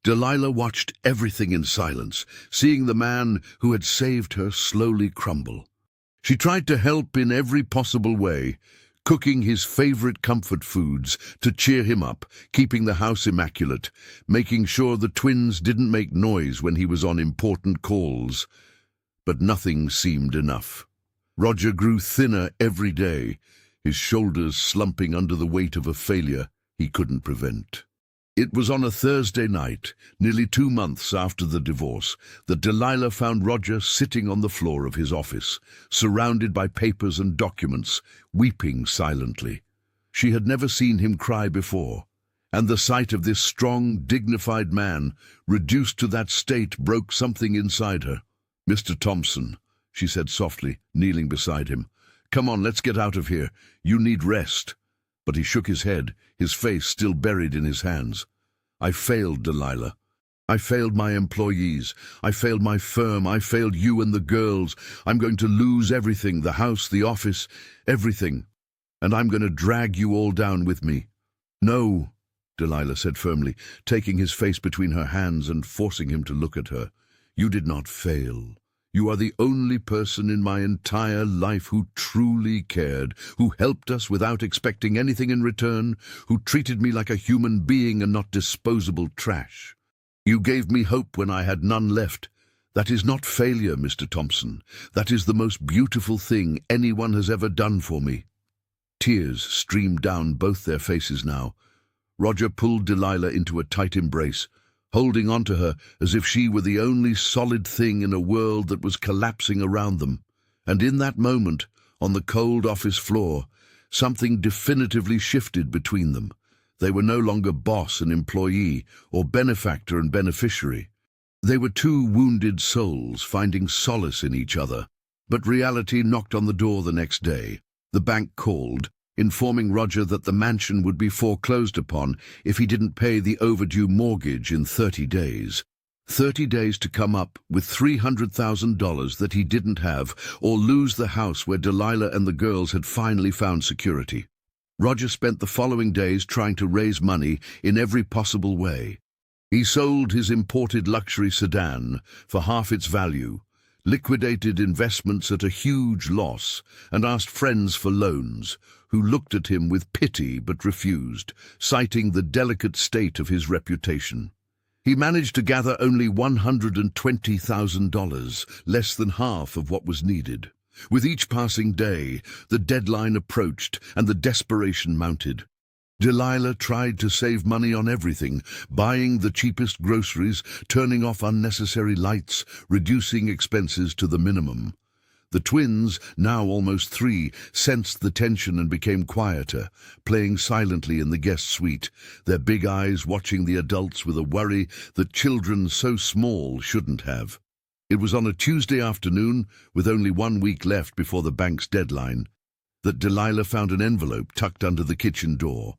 Delilah watched everything in silence, seeing the man who had saved her slowly crumble. She tried to help in every possible way, cooking his favorite comfort foods to cheer him up, keeping the house immaculate, making sure the twins didn't make noise when he was on important calls. But nothing seemed enough. Roger grew thinner every day, his shoulders slumping under the weight of a failure he couldn't prevent. It was on a Thursday night, nearly 2 months after the divorce, that Delilah found Roger sitting on the floor of his office, surrounded by papers and documents, weeping silently. She had never seen him cry before, and the sight of this strong, dignified man, reduced to that state, broke something inside her. "Mr. Thompson," she said softly, kneeling beside him. "Come on, let's get out of here. You need rest." But he shook his head, his face still buried in his hands. "I failed, Delilah. I failed my employees. I failed my firm. I failed you and the girls. I'm going to lose everything, the house, the office, everything. And I'm going to drag you all down with me." "No," Delilah said firmly, taking his face between her hands and forcing him to look at her. "You did not fail. You are the only person in my entire life who truly cared, who helped us without expecting anything in return, who treated me like a human being and not disposable trash. You gave me hope when I had none left. That is not failure, Mr. Thompson. That is the most beautiful thing anyone has ever done for me." Tears streamed down both their faces now. Roger pulled Delilah into a tight embrace, holding on to her as if she were the only solid thing in a world that was collapsing around them. And in that moment, on the cold office floor, something definitively shifted between them. They were no longer boss and employee, or benefactor and beneficiary. They were two wounded souls finding solace in each other. But reality knocked on the door the next day. The bank called, informing Roger that the mansion would be foreclosed upon if he didn't pay the overdue mortgage in 30 days. 30 days to come up with $300,000 that he didn't have, or lose the house where Delilah and the girls had finally found security. Roger spent the following days trying to raise money in every possible way. He sold his imported luxury sedan for half its value, liquidated investments at a huge loss, and asked friends for loans, who looked at him with pity but refused, citing the delicate state of his reputation. He managed to gather only $120,000, less than half of what was needed. With each passing day, the deadline approached and the desperation mounted. Delilah tried to save money on everything, buying the cheapest groceries, turning off unnecessary lights, reducing expenses to the minimum. The twins, now almost 3, sensed the tension and became quieter, playing silently in the guest suite, their big eyes watching the adults with a worry that children so small shouldn't have. It was on a Tuesday afternoon, with only 1 week left before the bank's deadline, that Delilah found an envelope tucked under the kitchen door.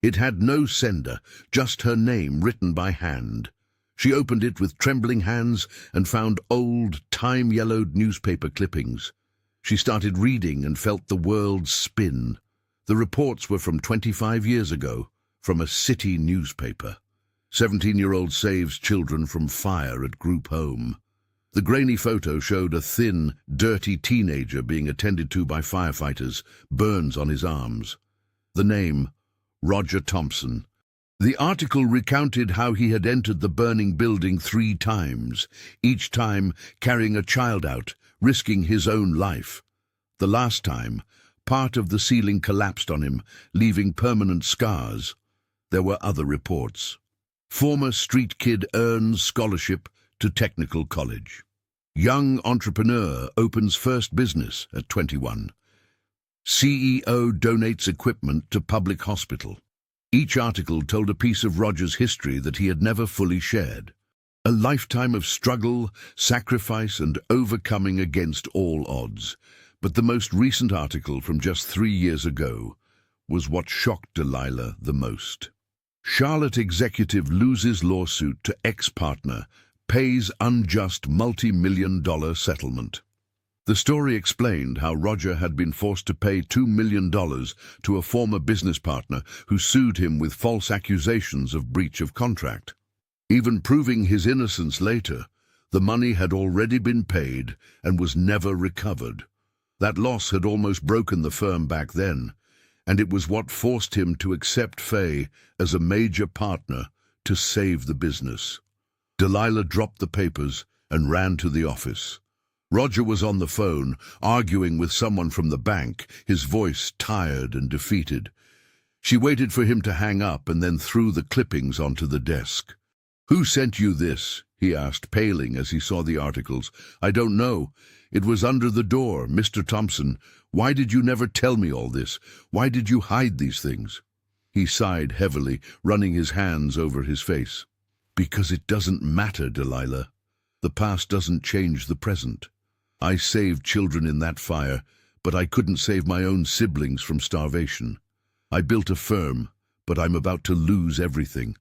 It had no sender, just her name written by hand. She opened it with trembling hands and found old, time-yellowed newspaper clippings. She started reading and felt the world spin. The reports were from 25 years ago, from a city newspaper. 17-year-old saves children from fire at group home. The grainy photo showed a thin, dirty teenager being attended to by firefighters, burns on his arms. The name, Roger Thompson. The article recounted how he had entered the burning building 3 times, each time carrying a child out, risking his own life. The last time, part of the ceiling collapsed on him, leaving permanent scars. There were other reports. Former street kid earns scholarship to technical college. Young entrepreneur opens first business at 21. CEO donates equipment to public hospital. Each article told a piece of Roger's history that he had never fully shared. A lifetime of struggle, sacrifice, and overcoming against all odds. But the most recent article from just 3 years ago was what shocked Delilah the most. Charlotte executive loses lawsuit to ex-partner, pays unjust multi-million-dollar settlement. The story explained how Roger had been forced to pay $2 million to a former business partner who sued him with false accusations of breach of contract. Even proving his innocence later, the money had already been paid and was never recovered. That loss had almost broken the firm back then, and it was what forced him to accept Faye as a major partner to save the business. Delilah dropped the papers and ran to the office. Roger was on the phone, arguing with someone from the bank, his voice tired and defeated. She waited for him to hang up and then threw the clippings onto the desk. "Who sent you this?" he asked, paling as he saw the articles. "I don't know. It was under the door. Mr. Thompson, why did you never tell me all this? Why did you hide these things?" He sighed heavily, running his hands over his face. "Because it doesn't matter, Delilah. The past doesn't change the present. I saved children in that fire, but I couldn't save my own siblings from starvation. I built a firm, but I'm about to lose everything.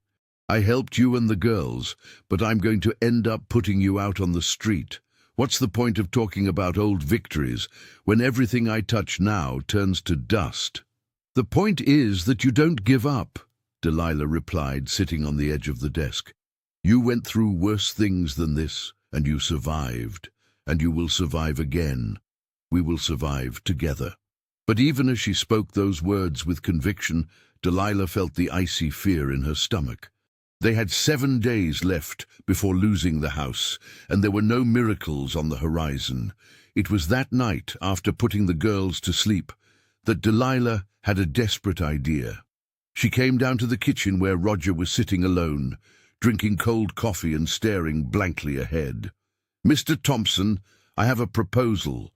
I helped you and the girls, but I'm going to end up putting you out on the street. What's the point of talking about old victories when everything I touch now turns to dust?" "The point is that you don't give up," Delilah replied, sitting on the edge of the desk. "You went through worse things than this, and you survived. And you will survive again. We will survive together." But even as she spoke those words with conviction, Delilah felt the icy fear in her stomach. They had 7 days left before losing the house, and there were no miracles on the horizon. It was that night, after putting the girls to sleep, that Delilah had a desperate idea. She came down to the kitchen where Roger was sitting alone, drinking cold coffee and staring blankly ahead. "Mr. Thompson, I have a proposal.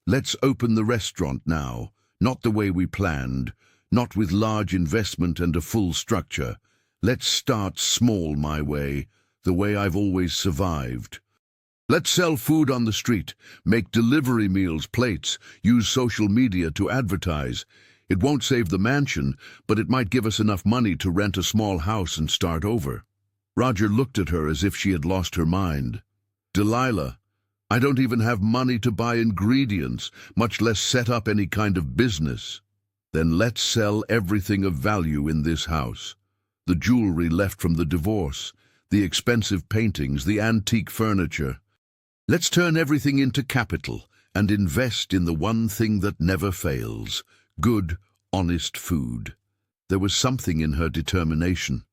Let's open the restaurant now, not the way we planned, not with large investment and a full structure. Let's start small my way, the way I've always survived. Let's sell food on the street, make delivery meals, plates, use social media to advertise. It won't save the mansion, but it might give us enough money to rent a small house and start over." Roger looked at her as if she had lost her mind. "Delilah, I don't even have money to buy ingredients, much less set up any kind of business." "Then let's sell everything of value in this house. The jewelry left from the divorce, the expensive paintings, the antique furniture. Let's turn everything into capital and invest in the one thing that never fails, good, honest food." There was something in her determination,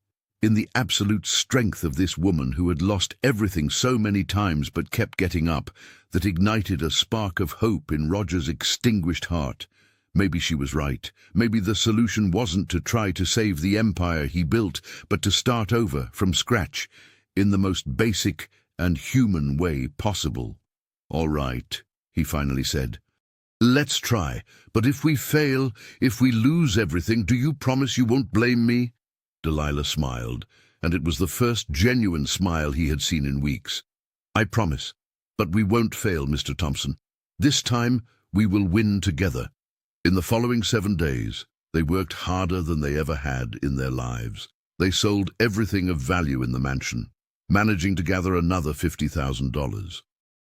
in the absolute strength of this woman who had lost everything so many times but kept getting up, that ignited a spark of hope in Roger's extinguished heart. Maybe she was right. Maybe the solution wasn't to try to save the empire he built, but to start over from scratch, in the most basic and human way possible. "All right," he finally said. "Let's try. But if we fail, if we lose everything, do you promise you won't blame me?" Delilah smiled, and it was the first genuine smile he had seen in weeks. "I promise. But we won't fail, Mr. Thompson. This time, we will win together." In the following 7 days, they worked harder than they ever had in their lives. They sold everything of value in the mansion, managing to gather another $50,000.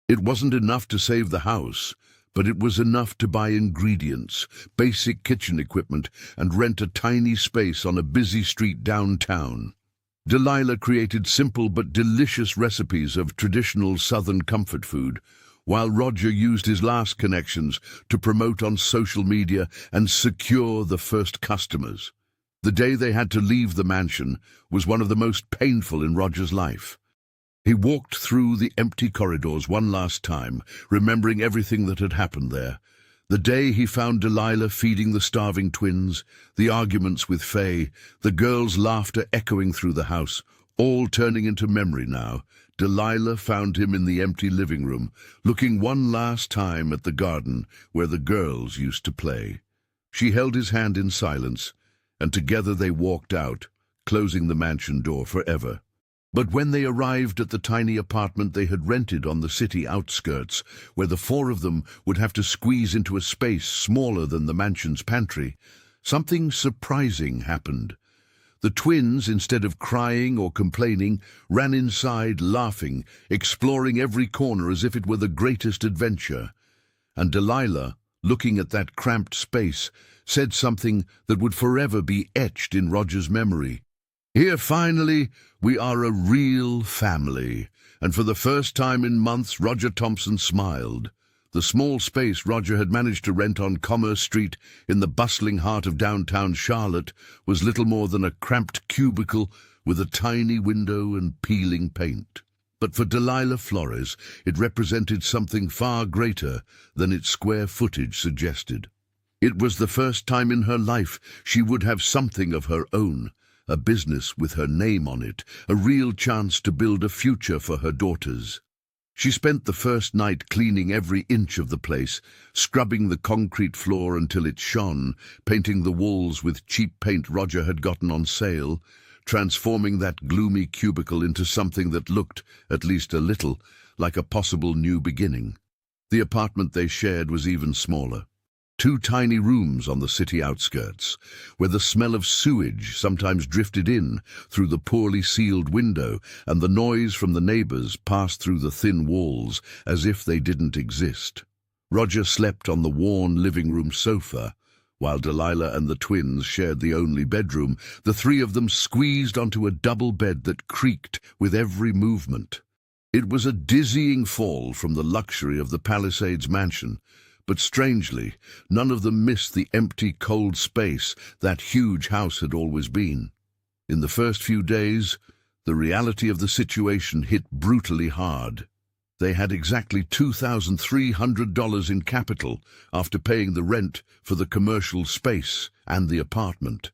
It wasn't enough to save the house, but it was enough to buy ingredients, basic kitchen equipment, and rent a tiny space on a busy street downtown. Delilah created simple but delicious recipes of traditional Southern comfort food, while Roger used his last connections to promote on social media and secure the first customers. The day they had to leave the mansion was one of the most painful in Roger's life. He walked through the empty corridors one last time, remembering everything that had happened there. The day he found Delilah feeding the starving twins, the arguments with Faye, the girls' laughter echoing through the house, All turning into memory now, Delilah found him in the empty living room, looking one last time at the garden where the girls used to play. She held his hand in silence, and together they walked out, closing the mansion door forever. But when they arrived at the tiny apartment they had rented on the city outskirts, where the four of them would have to squeeze into a space smaller than the mansion's pantry, something surprising happened. The twins, instead of crying or complaining, ran inside laughing, exploring every corner as if it were the greatest adventure. And Delilah, looking at that cramped space, said something that would forever be etched in Roger's memory. "Here, finally, we are a real family." And for the first time in months, Roger Thompson smiled. The small space Roger had managed to rent on Commerce Street in the bustling heart of downtown Charlotte was little more than a cramped cubicle with a tiny window and peeling paint. But for Delilah Flores, it represented something far greater than its square footage suggested. It was the first time in her life she would have something of her own, a business with her name on it, a real chance to build a future for her daughters. She spent the first night cleaning every inch of the place, scrubbing the concrete floor until it shone, painting the walls with cheap paint Roger had gotten on sale, transforming that gloomy cubicle into something that looked, at least a little, like a possible new beginning. The apartment they shared was even smaller. 2 tiny rooms on the city outskirts, where the smell of sewage sometimes drifted in through the poorly sealed window, and the noise from the neighbors passed through the thin walls as if they didn't exist. Roger slept on the worn living room sofa, while Delilah and the twins shared the only bedroom, the 3 of them squeezed onto a double bed that creaked with every movement. It was a dizzying fall from the luxury of the Palisades mansion, but strangely, none of them missed the empty, cold space that huge house had always been. In the first few days, the reality of the situation hit brutally hard. They had exactly $2,300 in capital after paying the rent for the commercial space and the apartment.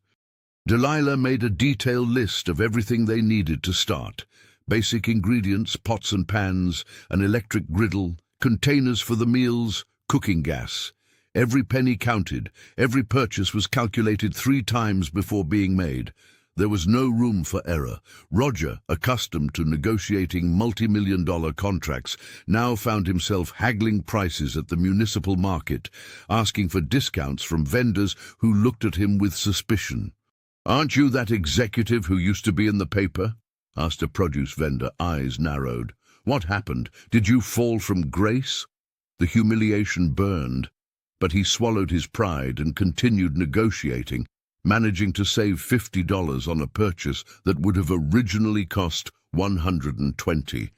Delilah made a detailed list of everything they needed to start: basic ingredients, pots and pans, an electric griddle, containers for the meals, cooking gas. Every penny counted. Every purchase was calculated 3 times before being made. There was no room for error. Roger, accustomed to negotiating multi-million-dollar contracts, now found himself haggling prices at the municipal market, asking for discounts from vendors who looked at him with suspicion. "Aren't you that executive who used to be in the paper?" asked a produce vendor, eyes narrowed. "What happened? Did you fall from grace?" The humiliation burned, but he swallowed his pride and continued negotiating, managing to save $50 on a purchase that would have originally cost $120.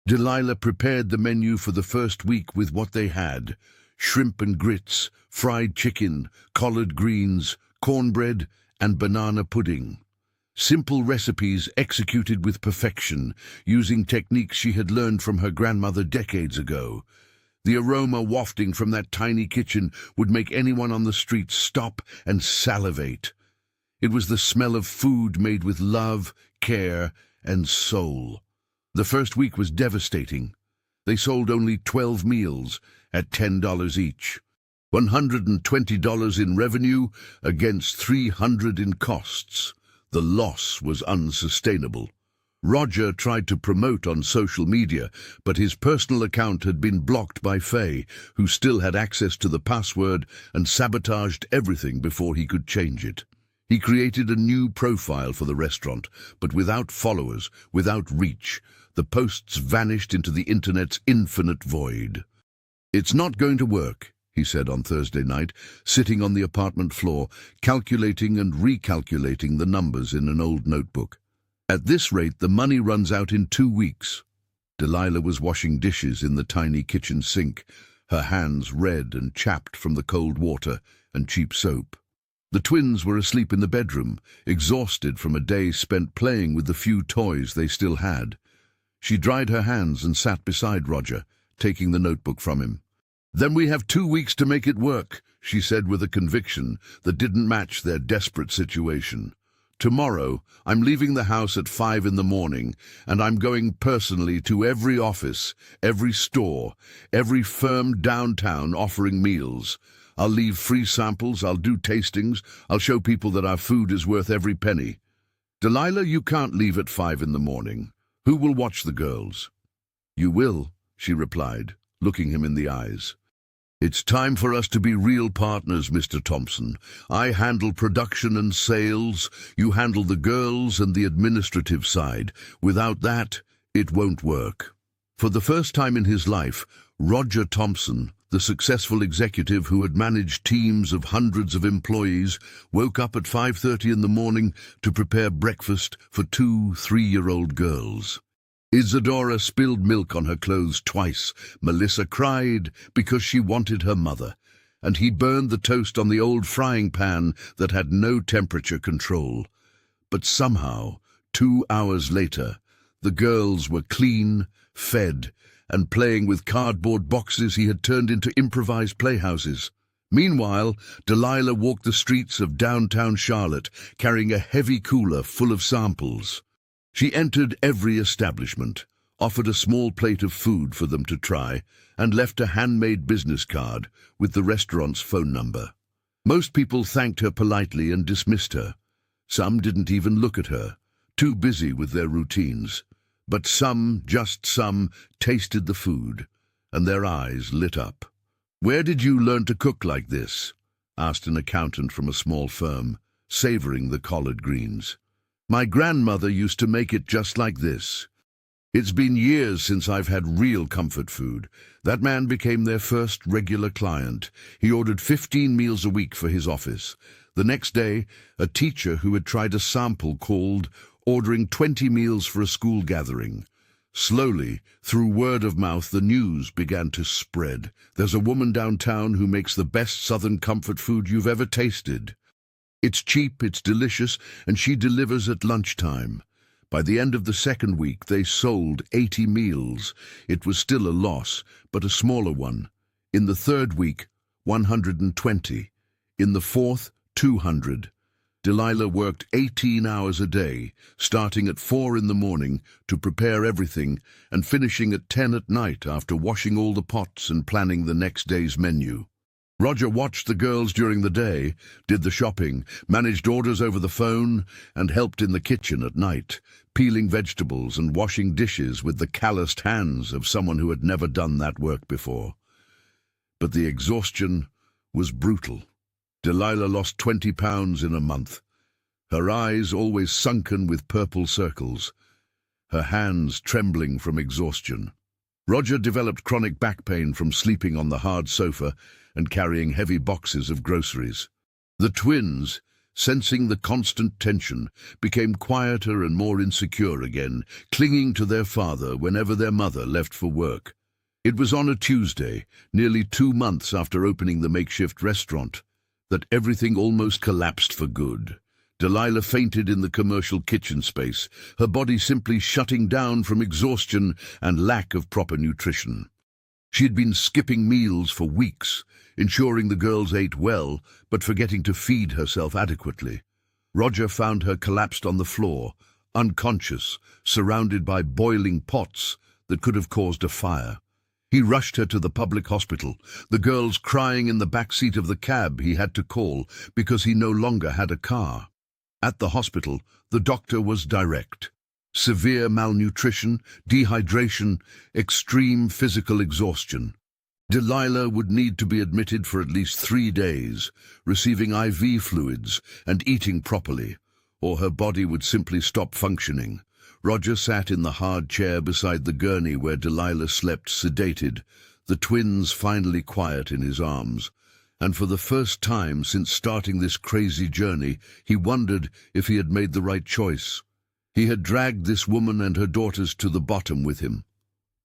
Delilah prepared the menu for the first week with what they had: shrimp and grits, fried chicken, collard greens, cornbread, and banana pudding. Simple recipes executed with perfection, using techniques she had learned from her grandmother decades ago. The aroma wafting from that tiny kitchen would make anyone on the street stop and salivate. It was the smell of food made with love, care, and soul. The first week was devastating. They sold only 12 meals at $10 each. $120 in revenue against $300 in costs. The loss was unsustainable. Roger tried to promote on social media, but his personal account had been blocked by Faye, who still had access to the password and sabotaged everything before he could change it. He created a new profile for the restaurant, but without followers, without reach. The posts vanished into the internet's infinite void. "It's not going to work," he said on Thursday night, sitting on the apartment floor, calculating and recalculating the numbers in an old notebook. "At this rate, the money runs out in 2 weeks. Delilah was washing dishes in the tiny kitchen sink, her hands red and chapped from the cold water and cheap soap. The twins were asleep in the bedroom, exhausted from a day spent playing with the few toys they still had. She dried her hands and sat beside Roger, taking the notebook from him. "Then we have 2 weeks to make it work," she said with a conviction that didn't match their desperate situation. Tomorrow, I'm leaving the house at 5 in the morning, and I'm going personally to every office, every store, every firm downtown offering meals. I'll leave free samples, I'll do tastings, I'll show people that our food is worth every penny. Delilah, you can't leave at 5 in the morning. Who will watch the girls? You will, she replied, looking him in the eyes. It's time for us to be real partners, Mr. Thompson. I handle production and sales. You handle the girls and the administrative side. Without that, it won't work. For the first time in his life, Roger Thompson, the successful executive who had managed teams of hundreds of employees, woke up at 5:30 in the morning to prepare breakfast for 2 3-year-old girls. Isadora spilled milk on her clothes twice. Melissa cried because she wanted her mother, and he burned the toast on the old frying pan that had no temperature control. But somehow, 2 hours later, the girls were clean, fed, and playing with cardboard boxes he had turned into improvised playhouses. Meanwhile, Delilah walked the streets of downtown Charlotte, carrying a heavy cooler full of samples. She entered every establishment, offered a small plate of food for them to try, and left a handmade business card with the restaurant's phone number. Most people thanked her politely and dismissed her. Some didn't even look at her, too busy with their routines. But some, just some, tasted the food, and their eyes lit up. "Where did you learn to cook like this?" asked an accountant from a small firm, savoring the collard greens. "My grandmother used to make it just like this." "It's been years since I've had real comfort food." That man became their first regular client. He ordered 15 meals a week for his office. The next day, a teacher who had tried a sample called, ordering 20 meals for a school gathering. Slowly, through word of mouth, the news began to spread. "There's a woman downtown who makes the best Southern comfort food you've ever tasted. It's cheap, it's delicious, and she delivers at lunchtime." By the end of the second week, they sold 80 meals. It was still a loss, but a smaller one. In the third week, 120. In the fourth, 200. Delilah worked 18 hours a day, starting at 4 in the morning to prepare everything and finishing at 10 at night after washing all the pots and planning the next day's menu. Roger watched the girls during the day, did the shopping, managed orders over the phone, and helped in the kitchen at night, peeling vegetables and washing dishes with the calloused hands of someone who had never done that work before. But the exhaustion was brutal. Delilah lost 20 pounds in a month, her eyes always sunken with purple circles, her hands trembling from exhaustion. Roger developed chronic back pain from sleeping on the hard sofa and carrying heavy boxes of groceries. The twins, sensing the constant tension, became quieter and more insecure again, clinging to their father whenever their mother left for work. It was on a Tuesday, nearly 2 months after opening the makeshift restaurant, that everything almost collapsed for good. Delilah fainted in the commercial kitchen space, her body simply shutting down from exhaustion and lack of proper nutrition. She had been skipping meals for weeks, ensuring the girls ate well, but forgetting to feed herself adequately. Roger found her collapsed on the floor, unconscious, surrounded by boiling pots that could have caused a fire. He rushed her to the public hospital, the girls crying in the back seat of the cab he had to call because he no longer had a car. At the hospital, the doctor was direct. Severe malnutrition, dehydration, extreme physical exhaustion. Delilah would need to be admitted for at least 3 days, receiving IV fluids and eating properly, or her body would simply stop functioning. Roger sat in the hard chair beside the gurney where Delilah slept, sedated, the twins finally quiet in his arms. And for the first time since starting this crazy journey, he wondered if he had made the right choice. He had dragged this woman and her daughters to the bottom with him.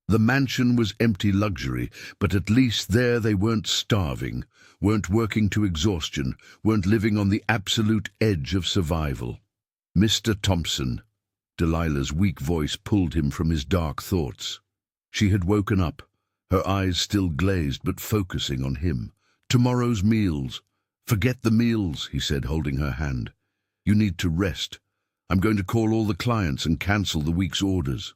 The mansion was empty luxury, but at least there they weren't starving, weren't working to exhaustion, weren't living on the absolute edge of survival. "Mr. Thompson." Delilah's weak voice pulled him from his dark thoughts. She had woken up, her eyes still glazed but focusing on him. "Tomorrow's meals." "Forget the meals," he said, holding her hand. "You need to rest. I'm going to call all the clients and cancel the week's orders."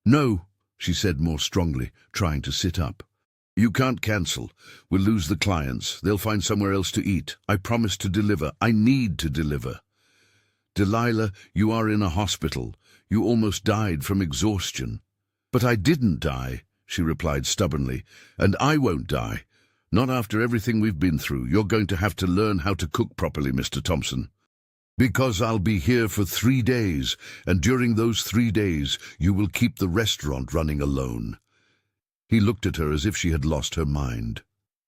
"No," she said more strongly, trying to sit up. "You can't cancel. We'll lose the clients. They'll find somewhere else to eat. I promise to deliver. I need to deliver." "Delilah, you are in a hospital. You almost died from exhaustion." "But I didn't die," she replied stubbornly, "and I won't die. Not after everything we've been through. You're going to have to learn how to cook properly, Mr. Thompson. Because I'll be here for 3 days, and during those 3 days you will keep the restaurant running alone." He looked at her as if she had lost her mind.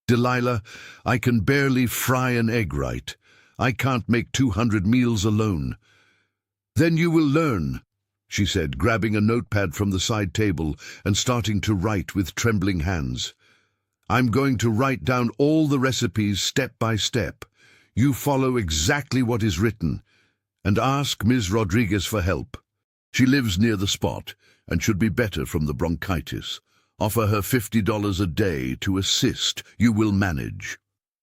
"Delilah, I can barely fry an egg right. I can't make 200 meals alone." "Then you will learn," she said, grabbing a notepad from the side table and starting to write with trembling hands. "I'm going to write down all the recipes step by step. You follow exactly what is written, and ask Ms. Rodriguez for help. She lives near the spot and should be better from the bronchitis. Offer her $50 a day to assist. You will manage."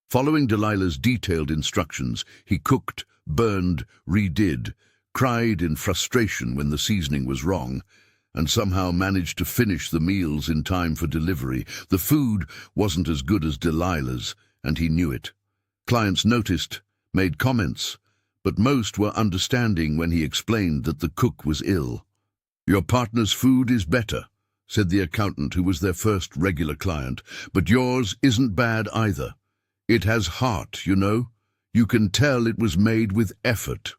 Following Delilah's detailed instructions, he cooked, burned, redid, cried in frustration when the seasoning was wrong, and somehow managed to finish the meals in time for delivery. The food wasn't as good as Delilah's, and he knew it. Clients noticed, made comments, but most were understanding when he explained that the cook was ill. "Your partner's food is better," said the accountant who was their first regular client, "but yours isn't bad either. It has heart, you know. You can tell it was made with effort."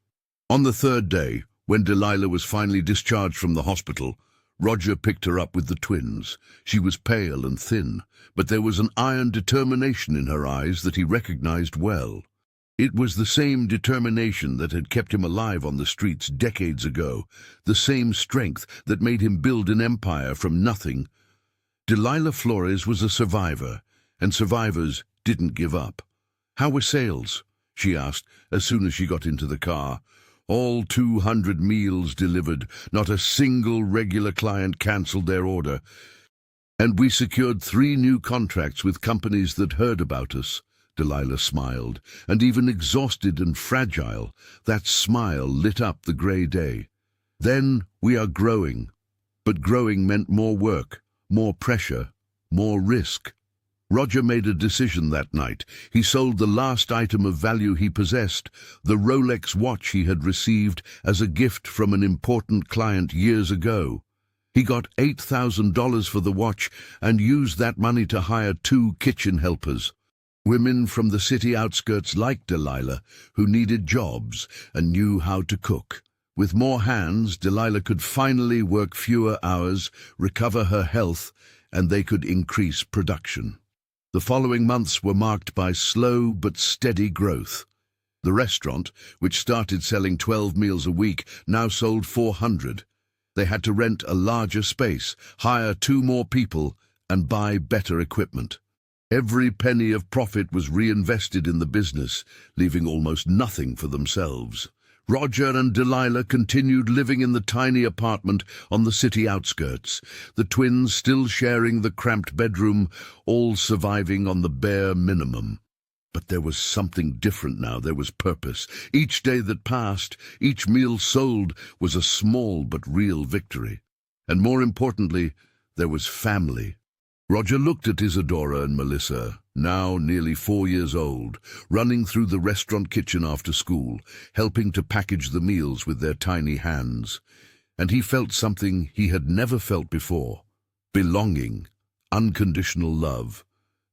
On the 3rd day, when Delilah was finally discharged from the hospital, Roger picked her up with the twins. She was pale and thin, but there was an iron determination in her eyes that he recognized well. It was the same determination that had kept him alive on the streets decades ago, the same strength that made him build an empire from nothing. Delilah Flores was a survivor, and survivors didn't give up. "How were sales?" she asked as soon as she got into the car. "All 200 meals delivered. Not a single regular client cancelled their order. And we secured 3 new contracts with companies that heard about us." Delilah smiled, and even exhausted and fragile, that smile lit up the grey day. "Then we are growing." But growing meant more work, more pressure, more risk. Roger made a decision that night. He sold the last item of value he possessed, the Rolex watch he had received as a gift from an important client years ago. He got $8,000 for the watch and used that money to hire 2 kitchen helpers. Women from the city outskirts like Delilah, who needed jobs and knew how to cook. With more hands, Delilah could finally work fewer hours, recover her health, and they could increase production. The following months were marked by slow but steady growth. The restaurant, which started selling 12 meals a week, now sold 400. They had to rent a larger space, hire 2 more people, and buy better equipment. Every penny of profit was reinvested in the business, leaving almost nothing for themselves. Roger and Delilah continued living in the tiny apartment on the city outskirts, the twins still sharing the cramped bedroom, all surviving on the bare minimum. But there was something different now. There was purpose. Each day that passed, each meal sold, was a small but real victory. And more importantly, there was family. Roger looked at Isadora and Melissa, now nearly 4 years old, running through the restaurant kitchen after school, helping to package the meals with their tiny hands. And he felt something he had never felt before: belonging, unconditional love.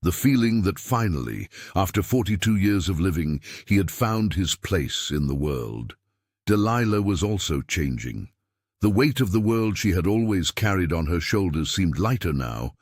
The feeling that finally, after 42 years of living, he had found his place in the world. Delilah was also changing. The weight of the world she had always carried on her shoulders seemed lighter now.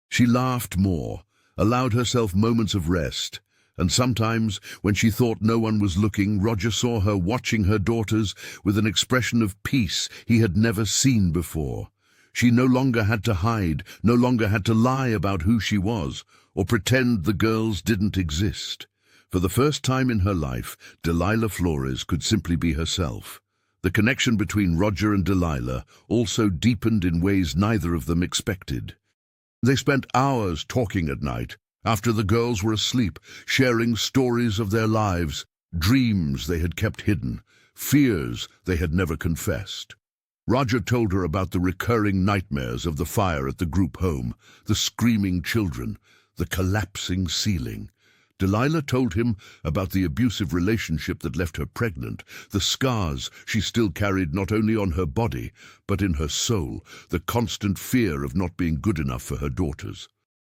She laughed more, allowed herself moments of rest, and sometimes, when she thought no one was looking, Roger saw her watching her daughters with an expression of peace he had never seen before. She no longer had to hide, no longer had to lie about who she was, or pretend the girls didn't exist. For the first time in her life, Delilah Flores could simply be herself. The connection between Roger and Delilah also deepened in ways neither of them expected. They spent hours talking at night, after the girls were asleep, sharing stories of their lives, dreams they had kept hidden, fears they had never confessed. Roger told her about the recurring nightmares of the fire at the group home, the screaming children, the collapsing ceiling. Delilah told him about the abusive relationship that left her pregnant, the scars she still carried not only on her body, but in her soul, the constant fear of not being good enough for her daughters.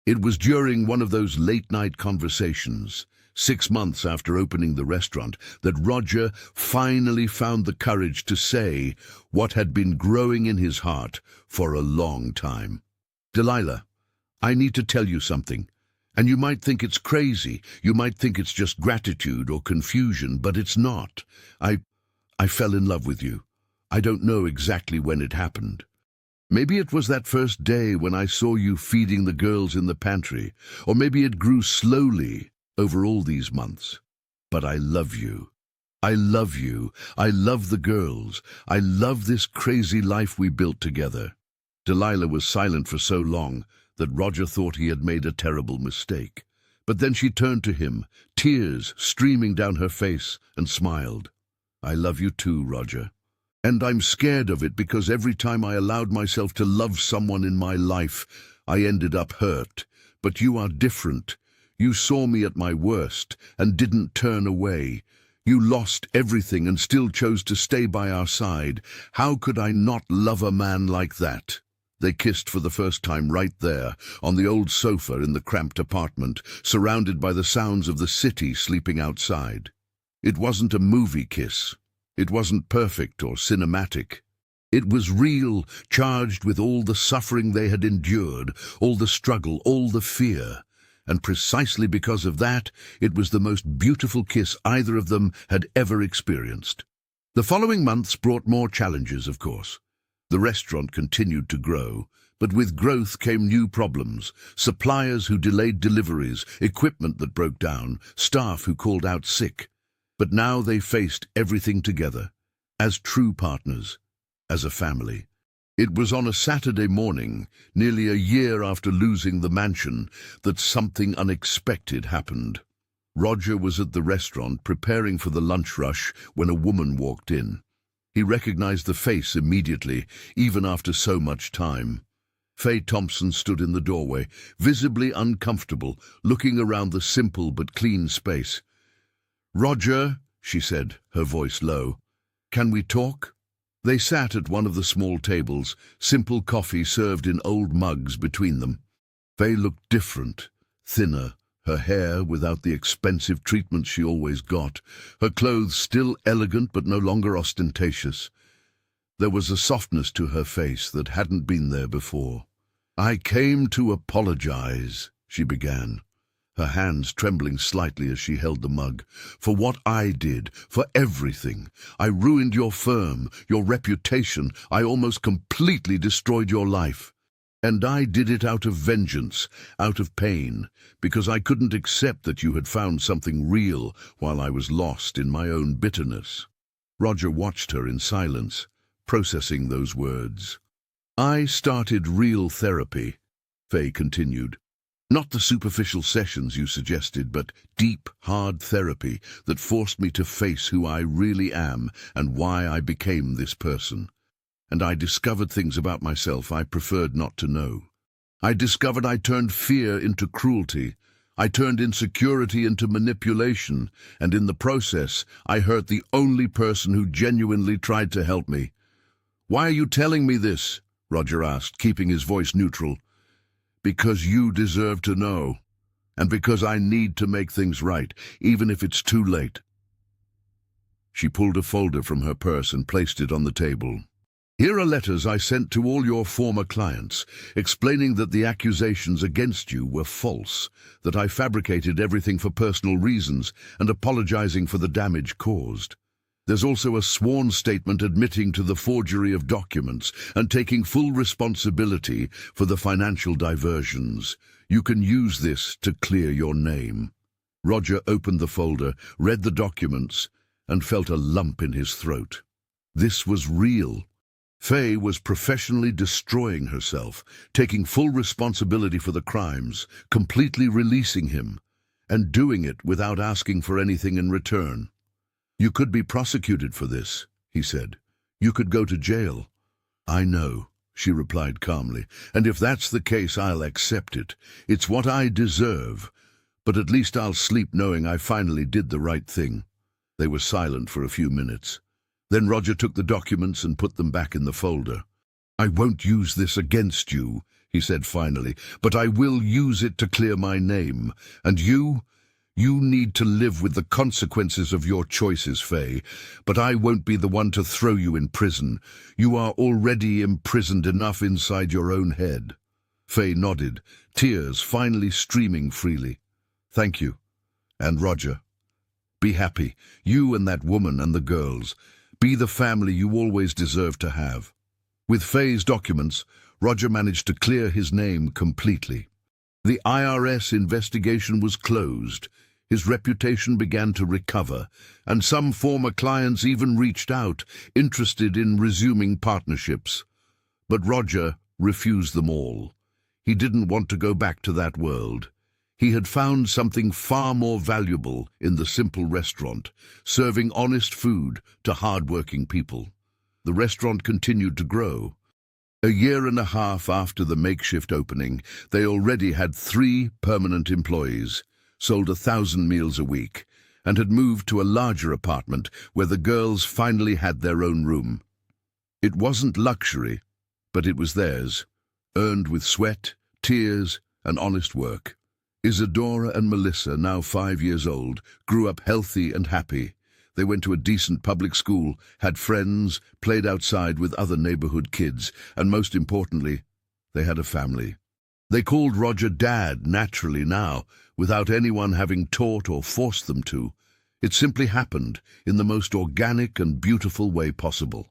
It was during one of those late-night conversations, 6 months after opening the restaurant, that Roger finally found the courage to say what had been growing in his heart for a long time. "Delilah, I need to tell you something. And you might think it's crazy, you might think it's just gratitude or confusion, but it's not. I fell in love with you. I don't know exactly when it happened. Maybe it was that first day when I saw you feeding the girls in the pantry, or maybe it grew slowly over all these months. But I love you. I love you. I love the girls. I love this crazy life we built together." Delilah was silent for so long that Roger thought he had made a terrible mistake. But then she turned to him, tears streaming down her face, and smiled. "I love you too, Roger. And I'm scared of it because every time I allowed myself to love someone in my life, I ended up hurt. But you are different. You saw me at my worst and didn't turn away. You lost everything and still chose to stay by our side. How could I not love a man like that?" They kissed for the first time right there, on the old sofa in the cramped apartment, surrounded by the sounds of the city sleeping outside. It wasn't a movie kiss. It wasn't perfect or cinematic. It was real, charged with all the suffering they had endured, all the struggle, all the fear. And precisely because of that, it was the most beautiful kiss either of them had ever experienced. The following months brought more challenges, of course. The restaurant continued to grow, but with growth came new problems: suppliers who delayed deliveries, equipment that broke down, staff who called out sick. But now they faced everything together, as true partners, as a family. It was on a Saturday morning, nearly a year after losing the mansion, that something unexpected happened. Roger was at the restaurant preparing for the lunch rush when a woman walked in. He recognized the face immediately, even after so much time. Faye Thompson stood in the doorway, visibly uncomfortable, looking around the simple but clean space. "Roger," she said, her voice low, "can we talk?" They sat at one of the small tables, simple coffee served in old mugs between them. Faye looked different, thinner, her hair without the expensive treatment she always got, her clothes still elegant but no longer ostentatious. There was a softness to her face that hadn't been there before. "I came to apologize," she began, her hands trembling slightly as she held the mug, "for what I did, for everything. I ruined your firm, your reputation. I almost completely destroyed your life. And I did it out of vengeance, out of pain, because I couldn't accept that you had found something real while I was lost in my own bitterness." Roger watched her in silence, processing those words. "I started real therapy," Faye continued. "Not the superficial sessions you suggested, but deep, hard therapy that forced me to face who I really am and why I became this person. And I discovered things about myself I preferred not to know. I discovered I turned fear into cruelty. I turned insecurity into manipulation, and in the process, I hurt the only person who genuinely tried to help me." "Why are you telling me this?" Roger asked, keeping his voice neutral. "Because you deserve to know, and because I need to make things right, even if it's too late." She pulled a folder from her purse and placed it on the table. "Here are letters I sent to all your former clients, explaining that the accusations against you were false, that I fabricated everything for personal reasons, and apologizing for the damage caused. There's also a sworn statement admitting to the forgery of documents and taking full responsibility for the financial diversions. You can use this to clear your name." Roger opened the folder, read the documents, and felt a lump in his throat. This was real. Faye was professionally destroying herself, taking full responsibility for the crimes, completely releasing him, and doing it without asking for anything in return. "You could be prosecuted for this," he said. "You could go to jail." "I know," she replied calmly, "and if that's the case, I'll accept it. It's what I deserve. But at least I'll sleep knowing I finally did the right thing." They were silent for a few minutes. Then Roger took the documents and put them back in the folder. "I won't use this against you," he said finally, "but I will use it to clear my name. And you need to live with the consequences of your choices, Faye. But I won't be the one to throw you in prison. You are already imprisoned enough inside your own head." Faye nodded, tears finally streaming freely. "Thank you. And Roger, be happy, you and that woman and the girls. Be the family you always deserve to have." With Faye's documents, Roger managed to clear his name completely. The IRS investigation was closed. His reputation began to recover, and some former clients even reached out, interested in resuming partnerships. But Roger refused them all. He didn't want to go back to that world. He had found something far more valuable in the simple restaurant, serving honest food to hard-working people. The restaurant continued to grow. A year and a half after the makeshift opening, they already had 3 permanent employees, sold 1,000 meals a week, and had moved to a larger apartment where the girls finally had their own room. It wasn't luxury, but it was theirs, earned with sweat, tears, and honest work. Isadora and Melissa, now 5 years old, grew up healthy and happy. They went to a decent public school, had friends, played outside with other neighborhood kids, and most importantly, they had a family. They called Roger Dad naturally now, without anyone having taught or forced them to. It simply happened in the most organic and beautiful way possible.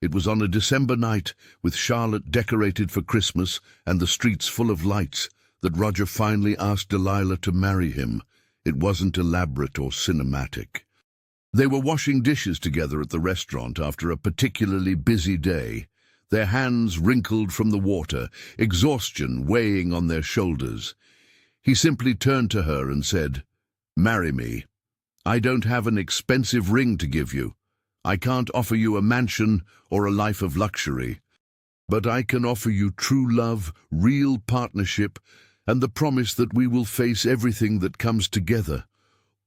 It was on a December night, with Charlotte decorated for Christmas and the streets full of lights, that Roger finally asked Delilah to marry him. It wasn't elaborate or cinematic. They were washing dishes together at the restaurant after a particularly busy day, their hands wrinkled from the water, exhaustion weighing on their shoulders. He simply turned to her and said, "Marry me. I don't have an expensive ring to give you. I can't offer you a mansion or a life of luxury. But I can offer you true love, real partnership, and the promise that we will face everything that comes together.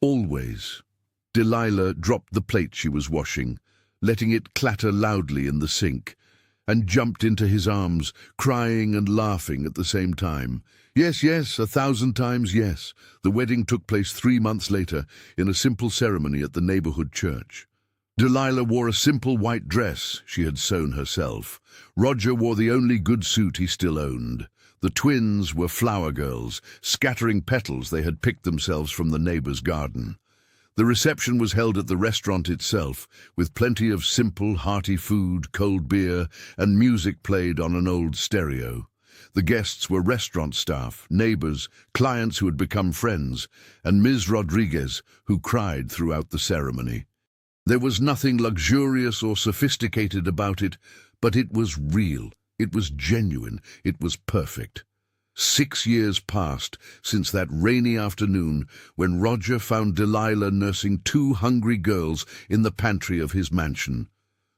Always." Delilah dropped the plate she was washing, letting it clatter loudly in the sink, and jumped into his arms, crying and laughing at the same time. Yes, 1,000 times yes. The wedding took place 3 months later, in a simple ceremony at the neighborhood church. Delilah wore a simple white dress she had sewn herself. Roger wore the only good suit he still owned. The twins were flower girls, scattering petals they had picked themselves from the neighbor's garden. The reception was held at the restaurant itself, with plenty of simple, hearty food, cold beer, and music played on an old stereo. The guests were restaurant staff, neighbors, clients who had become friends, and Ms. Rodriguez, who cried throughout the ceremony. There was nothing luxurious or sophisticated about it, but it was real, it was genuine, it was perfect. 6 years passed since that rainy afternoon when Roger found Delilah nursing 2 hungry girls in the pantry of his mansion.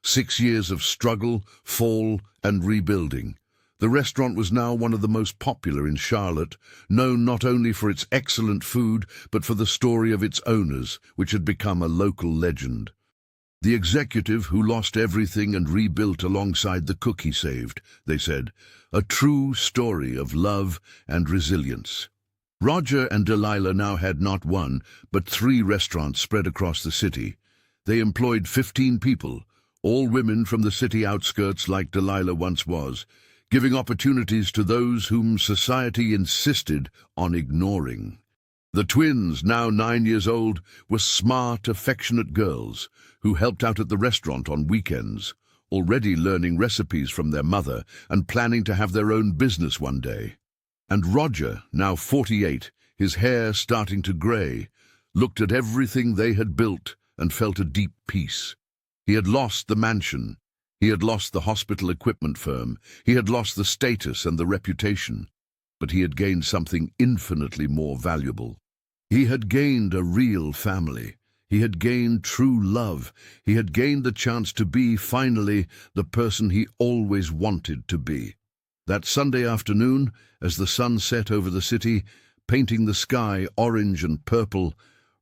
6 years of struggle, fall, and rebuilding. The restaurant was now one of the most popular in Charlotte, known not only for its excellent food, but for the story of its owners, which had become a local legend. The executive who lost everything and rebuilt alongside the cook he saved, they said, a true story of love and resilience. Roger and Delilah now had not 1, but 3 restaurants spread across the city. They employed 15 people, all women from the city outskirts like Delilah once was, giving opportunities to those whom society insisted on ignoring. The twins, now 9 years old, were smart, affectionate girls who helped out at the restaurant on weekends, already learning recipes from their mother and planning to have their own business one day. And Roger, now 48, his hair starting to grey, looked at everything they had built and felt a deep peace. He had lost the mansion. He had lost the hospital equipment firm. He had lost the status and the reputation. But he had gained something infinitely more valuable. He had gained a real family. He had gained true love. He had gained the chance to be, finally, the person he always wanted to be. That Sunday afternoon, as the sun set over the city, painting the sky orange and purple,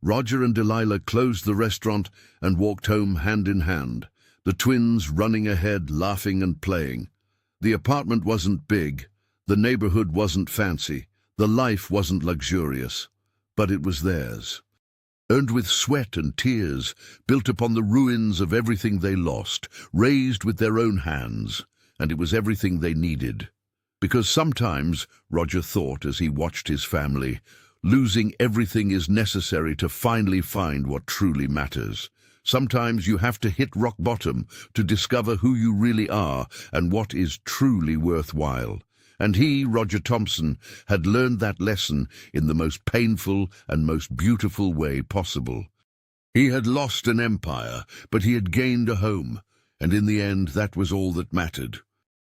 Roger and Delilah closed the restaurant and walked home hand in hand, the twins running ahead, laughing and playing. The apartment wasn't big, the neighborhood wasn't fancy, the life wasn't luxurious, but it was theirs. Earned with sweat and tears, built upon the ruins of everything they lost, raised with their own hands, and it was everything they needed. Because sometimes, Roger thought as he watched his family, losing everything is necessary to finally find what truly matters. Sometimes you have to hit rock bottom to discover who you really are and what is truly worthwhile. And he, Roger Thompson, had learned that lesson in the most painful and most beautiful way possible. He had lost an empire, but he had gained a home, and in the end that was all that mattered.